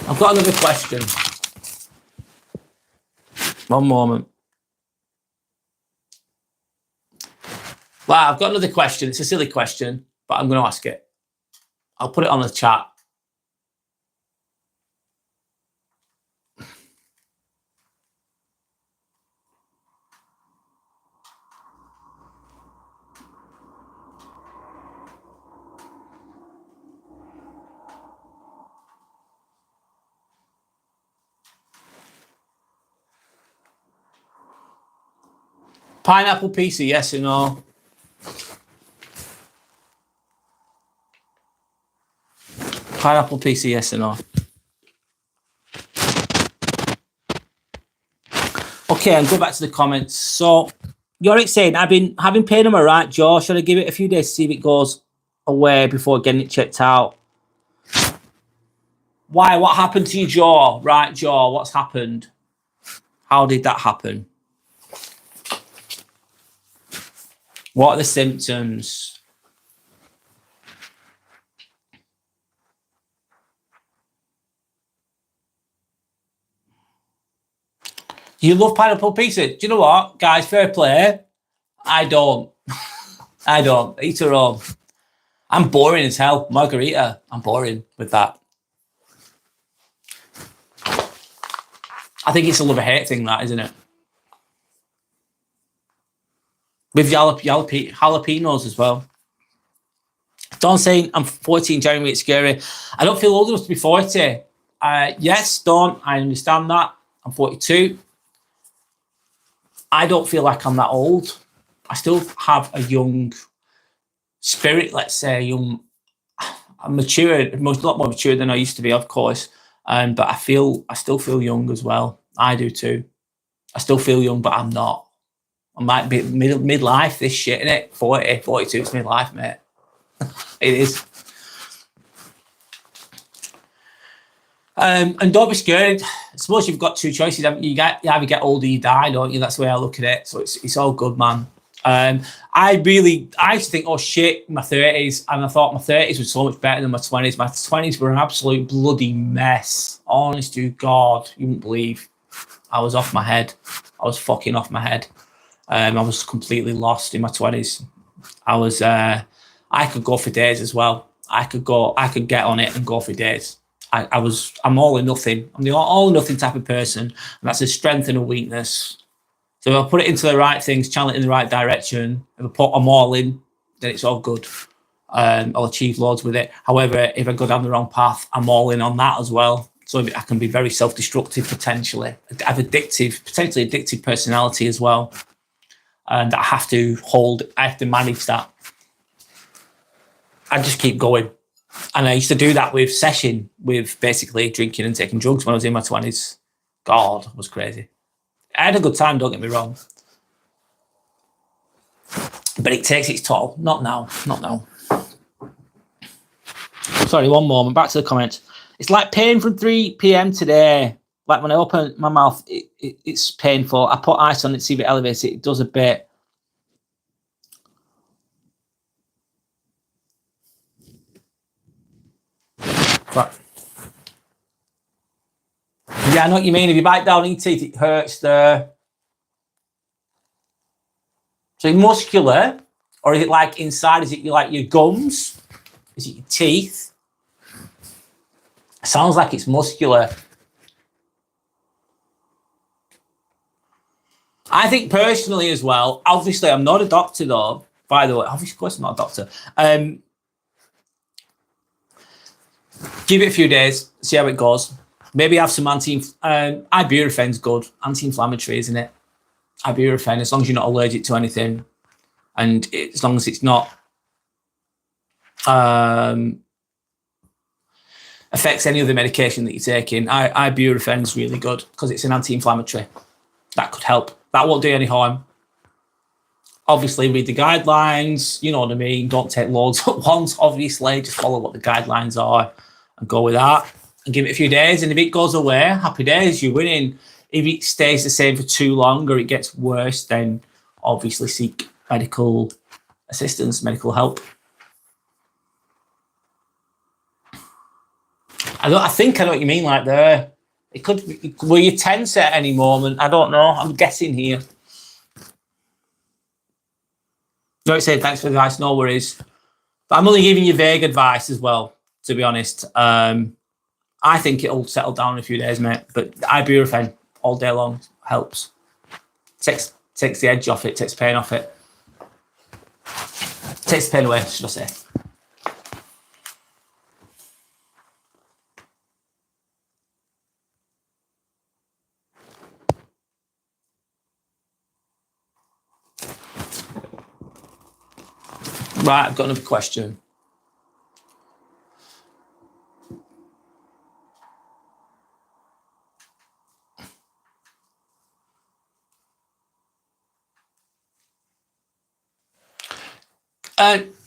I've got another question. One moment. Well, I've got another question. It's a silly question, but I'm going to ask it. I'll put it on the chat. Pineapple pizza, yes or no? Pineapple pizza, yes or no? Okay, and go back to the comments. So, Yorick saying, I've been having pain on my right jaw. Should I give it a few days to see if it goes away before getting it checked out? Why? What happened to your jaw? Right jaw, what's happened? How did that happen? What are the symptoms? You love pineapple pizza. Do you know what, guys? Fair play. I don't. I don't. Eat her own. I'm boring as hell. Margarita. I'm boring with that. I think it's a love or hate thing, that, isn't it? With jalapenos as well. Don saying, I'm 14 January, it's scary. I don't feel old enough to be 40. Yes, Don, I understand that. I'm 42. I don't feel like I'm that old. I still have a young spirit, let's say. I'm mature, a lot more mature than I used to be, of course. But I still feel young as well. I do too. I still feel young, but I'm not. I might be midlife, this shit, innit? 40, 42, it's midlife, mate. It is. And don't be scared. I suppose you've got two choices, haven't you? You either get older or you die, don't you? That's the way I look at it. So it's all good, man. I used to think, oh shit, my 30s, and I thought my 30s were so much better than my 20s. My 20s were an absolute bloody mess. Honest to God, you wouldn't believe. I was off my head. I was fucking off my head. I was completely lost in my 20s. I could go for days as well. I could get on it and go for days. I'm all or nothing. I'm the all or nothing type of person, and that's a strength and a weakness. So if I put it into the right things, channel it in the right direction, if I put them all in, then it's all good. I'll achieve loads with it. However, if I go down the wrong path, I'm all in on that as well. So I can be very self-destructive potentially. I have potentially addictive personality as well. And I have to manage that. I just keep going. And I used to do that with basically drinking and taking drugs when I was in my 20s. God, it was crazy. I had a good time, don't get me wrong. But it takes its toll. Not now. Sorry, one moment. Back to the comments. It's like pain from 3 p.m. today. Like when I open my mouth, it's painful. I put ice on it to see if it elevates it. It does a bit. But yeah, I know what you mean. If you bite down your teeth, it hurts there. So muscular, or is it like inside? Is it like your gums? Is it your teeth? It sounds like it's muscular. I think personally as well, obviously I'm not a doctor though, by the way, obviously of course I'm not a doctor. Give it a few days, see how it goes. Maybe have some ibuprofen's good, anti-inflammatory, isn't it? Ibuprofen, as long as you're not allergic to anything, and as long as it's not affects any other medication that you're taking. Ibuprofen is really good because it's an anti-inflammatory. That could help. That won't do any harm. Obviously, read the guidelines. You know what I mean. Don't take loads at once. Obviously, just follow what the guidelines are and go with that. And give it a few days. And if it goes away, happy days. You're winning. If it stays the same for too long or it gets worse, then obviously seek medical assistance, medical help. I think I know what you mean. Like there, it could. Were you tense at any moment? I don't know. I'm guessing here. No, it's saying thanks for the advice. No worries. But I'm only giving you vague advice as well, to be honest. I think it'll settle down in a few days, mate. But ibuprofen all day long helps. Takes the edge off it, takes the pain off it. Takes the pain away, should I say. Right, I've got another question.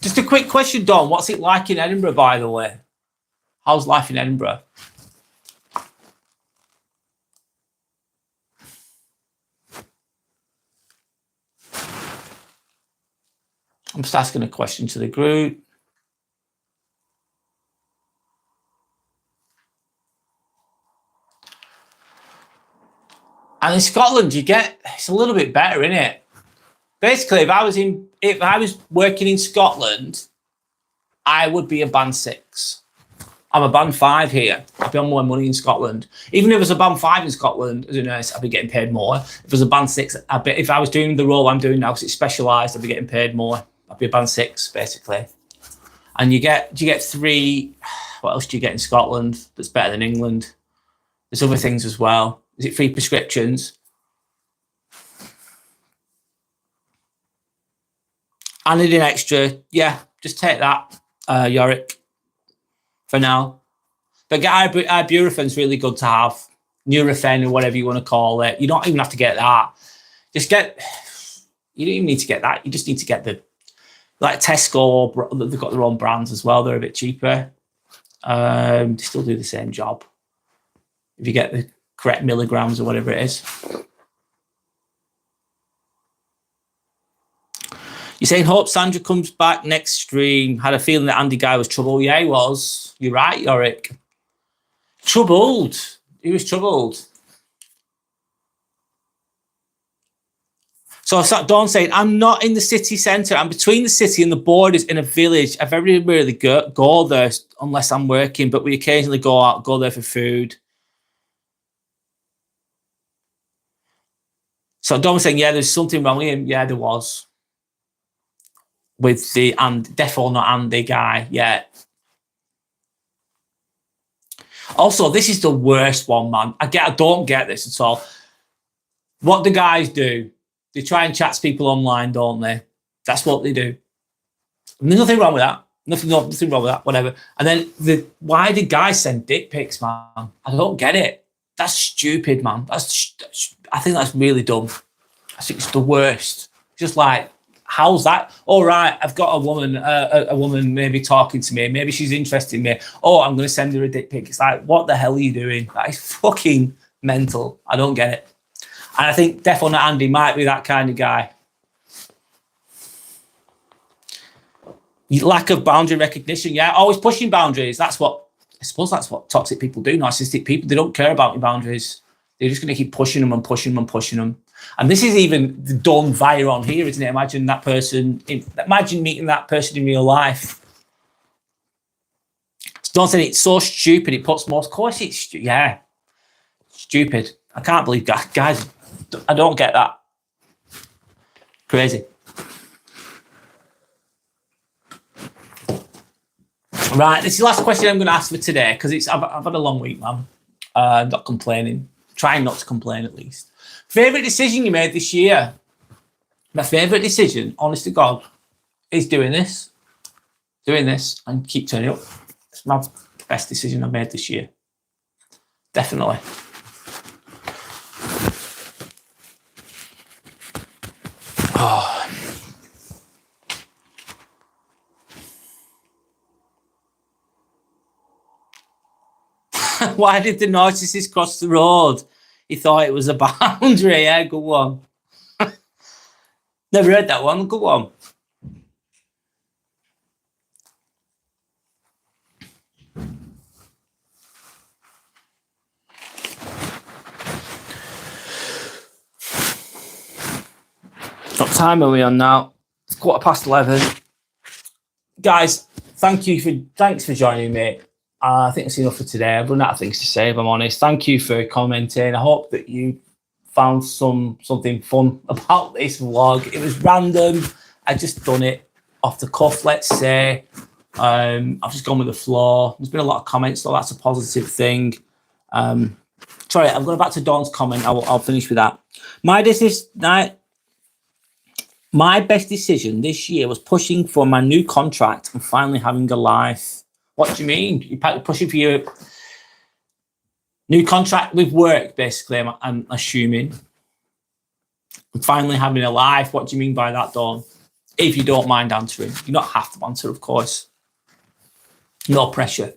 Just a quick question, Don. What's it like in Edinburgh, by the way? How's life in Edinburgh? I'm just asking a question to the group. And in Scotland, it's a little bit better, isn't it? Basically, if I was working in Scotland, I would be a band 6. I'm a band 5 here. I'd be on more money in Scotland. Even if it was a band 5 in Scotland as a nurse, I'd be getting paid more. If it was a band 6, if I was doing the role I'm doing now, because it's specialised, I'd be getting paid more. I'd be a band 6, basically. And you get 3. What else do you get in Scotland that's better than England? There's other things as well. Is it free prescriptions? Anything extra? Yeah, just take that, Yorick, for now. But ibuprofen's really good to have. Nurofen or whatever you want to call it. You don't even have to get that. You don't even need to get that. You just need to get like Tesco, they've got their own brands as well. They're a bit cheaper. They still do the same job. If you get the correct milligrams or whatever it is. You're saying, hope Sandra comes back next stream. Had a feeling that Andy Guy was trouble. Yeah, he was. You're right, Yorick. Troubled. He was troubled. So Dawn saying, I'm not in the city centre. I'm between the city and the borders in a village. I very rarely go there unless I'm working, but we occasionally go there for food. So Dawn was saying, yeah, there's something wrong with him. Yeah, there was. With the defo not Andy guy, yeah. Also, this is the worst one, man. I don't get this at all. What the guys do, they try and chat to people online, don't they? That's what they do. There's nothing wrong with that. Nothing wrong with that. Whatever. And then why did guys send dick pics, man? I don't get it. That's stupid, man. I think that's really dumb. I think it's the worst. Just like, how's that? All right, I've got a woman maybe talking to me. Maybe she's interested in me. Oh, I'm going to send her a dick pic. It's like, what the hell are you doing? That is fucking mental. I don't get it. And I think Defo Not Andy might be that kind of guy. Lack of boundary recognition. Yeah, always pushing boundaries. I suppose that's what toxic people do. Narcissistic people, they don't care about your boundaries. They're just going to keep pushing them and pushing them and pushing them. And this is even done via on here, isn't it? Imagine meeting that person in real life. Don't say it's so stupid. It puts more. Of course, it's stupid. I can't believe guys. I don't get that. Crazy. Right, this is the last question I'm going to ask for today because I've had a long week, man. I'm not complaining. Trying not to complain, at least. Favourite decision you made this year? My favourite decision, honest to God, is doing this, and keep turning up. It's my best decision I've made this year. Definitely. Oh. Why did the narcissist cross the road? He thought it was a boundary. Yeah, good one. Never heard that one. Good one. What time are we on now? 11:15. Guys, thanks for joining me. I think that's enough for today. I've run out of things to say, if I'm honest. Thank you for commenting. I hope that you found something fun about this vlog. It was random. I just done it off the cuff, let's say. I've just gone with the flow. There's been a lot of comments, so that's a positive thing. Sorry, I'm going back to Dawn's comment. I'll finish with that. My best decision this year was pushing for my new contract and finally having a life. What do you mean? You're pushing for your new contract with work, basically, I'm assuming. And finally having a life. What do you mean by that, Dawn? If you don't mind answering. You don't have to answer, of course. No pressure.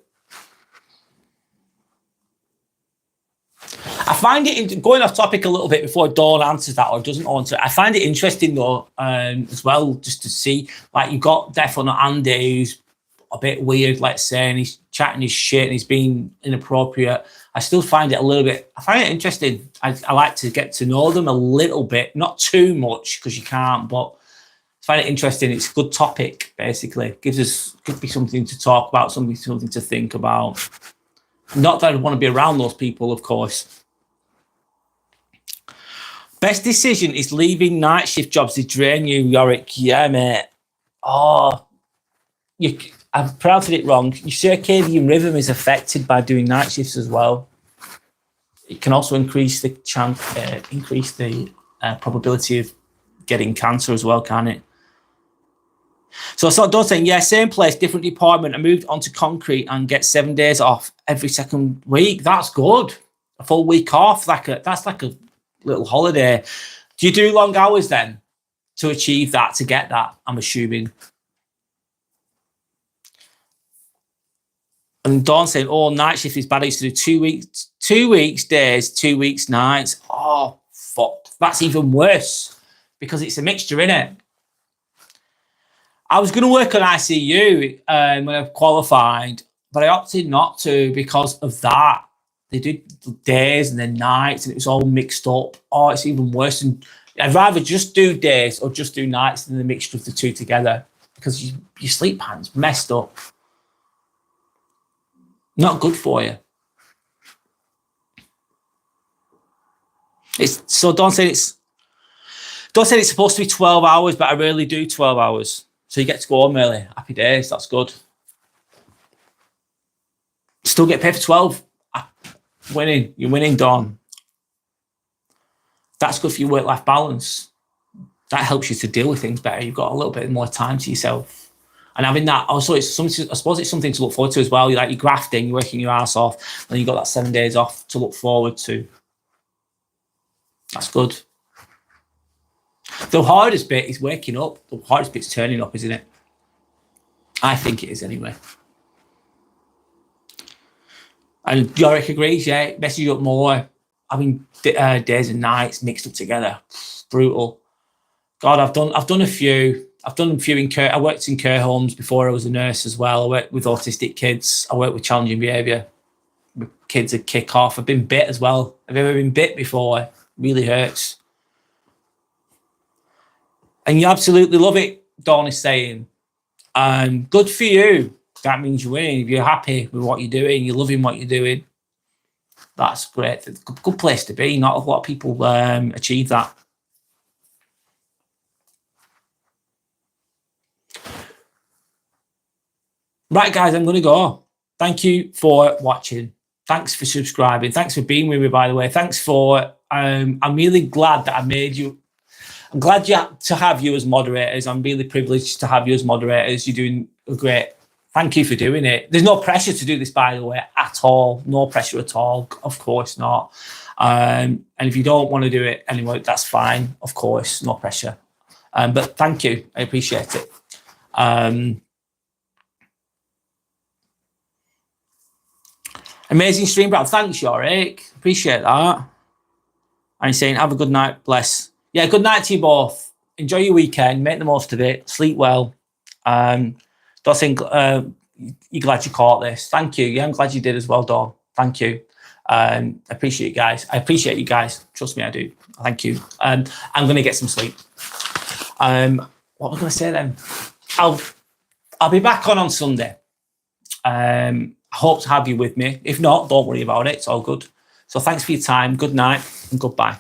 I find it, going off topic a little bit before Dawn answers that or doesn't answer it, I find it interesting though, as well, just to see, like, you've got definitely Andy, who's a bit weird, let's say, and he's chatting his shit and he's being inappropriate. I still find it a little bit, I find it interesting. I like to get to know them a little bit, not too much because you can't, but I find it interesting. It's a good topic, basically. Could be something to talk about, something to think about. Not that I want to be around those people, of course. Best decision is leaving night shift jobs to drain you, Yorick. Yeah, mate. Oh, I've pronounced it wrong. Your circadian rhythm is affected by doing night shifts as well. It can also increase the probability of getting cancer as well, can it? So I saw Dawn saying, yeah, same place, different department. I moved onto concrete and get 7 days off every second week. That's good. A full week off. That's like a little holiday. Do you do long hours then to achieve that, to get that, I'm assuming? And Dawn saying, oh, night shift is bad. I used to do 2 weeks days, 2 weeks nights. Oh, fuck. That's even worse because it's a mixture, innit? I was going to work on ICU when I qualified, but I opted not to because of that. They did days and then nights and it was all mixed up. Oh, it's even worse. And I'd rather just do days or just do nights than the mixture of the two together because your sleep patterns messed up. Not good for you. Don't say it's supposed to be 12 hours, but I rarely do 12 hours. So you get to go home early. Happy days, that's good. Still get paid for 12. Winning, you're winning, Dawn. That's good for your work-life balance. That helps you to deal with things better. You've got a little bit more time to yourself. And having that, also, I suppose it's something to look forward to as well. You're grafting, you're working your ass off, and you've got that 7 days off to look forward to. That's good. The hardest bit is waking up. The hardest bit's turning up, isn't it? I think it is anyway. And Yorick agrees, yeah, it messes you up more. Having days and nights mixed up together. Brutal. God, I've done a few. I've done a few in care. I worked in care homes before I was a nurse as well. I worked with autistic kids. I worked with challenging behaviour. Kids that kick off. I've been bit as well. Have you ever been bit before? It really hurts. And you absolutely love it, Dawn is saying. Good for you. That means you're winning. If you're happy with what you're doing, you're loving what you're doing, that's great. It's a good place to be. Not a lot of people achieve that. Right, guys, I'm going to go. Thank you for watching. Thanks for subscribing. Thanks for being with me, by the way. Thanks for... I'm really glad that I made you... I'm glad to have you as moderators. I'm really privileged to have you as moderators. You're doing great. Thank you for doing it. There's no pressure to do this, by the way, at all. No pressure at all. Of course not. And if you don't want to do it anyway, that's fine. Of course, no pressure. But thank you. I appreciate it. Amazing stream, Brad. Thanks, Yorick. Appreciate that. And he's saying, have a good night. Bless. Yeah, good night to you both. Enjoy your weekend. Make the most of it. Sleep well. Don't think you're glad you caught this. Thank you. Yeah, I'm glad you did as well, Dawn. Thank you. I appreciate you guys. I appreciate you guys. Trust me, I do. Thank you. I'm going to get some sleep. what was I going to say then? I'll be back on Sunday. I hope to have you with me. If not, don't worry about it. It's all good. So thanks for your time. Good night and goodbye.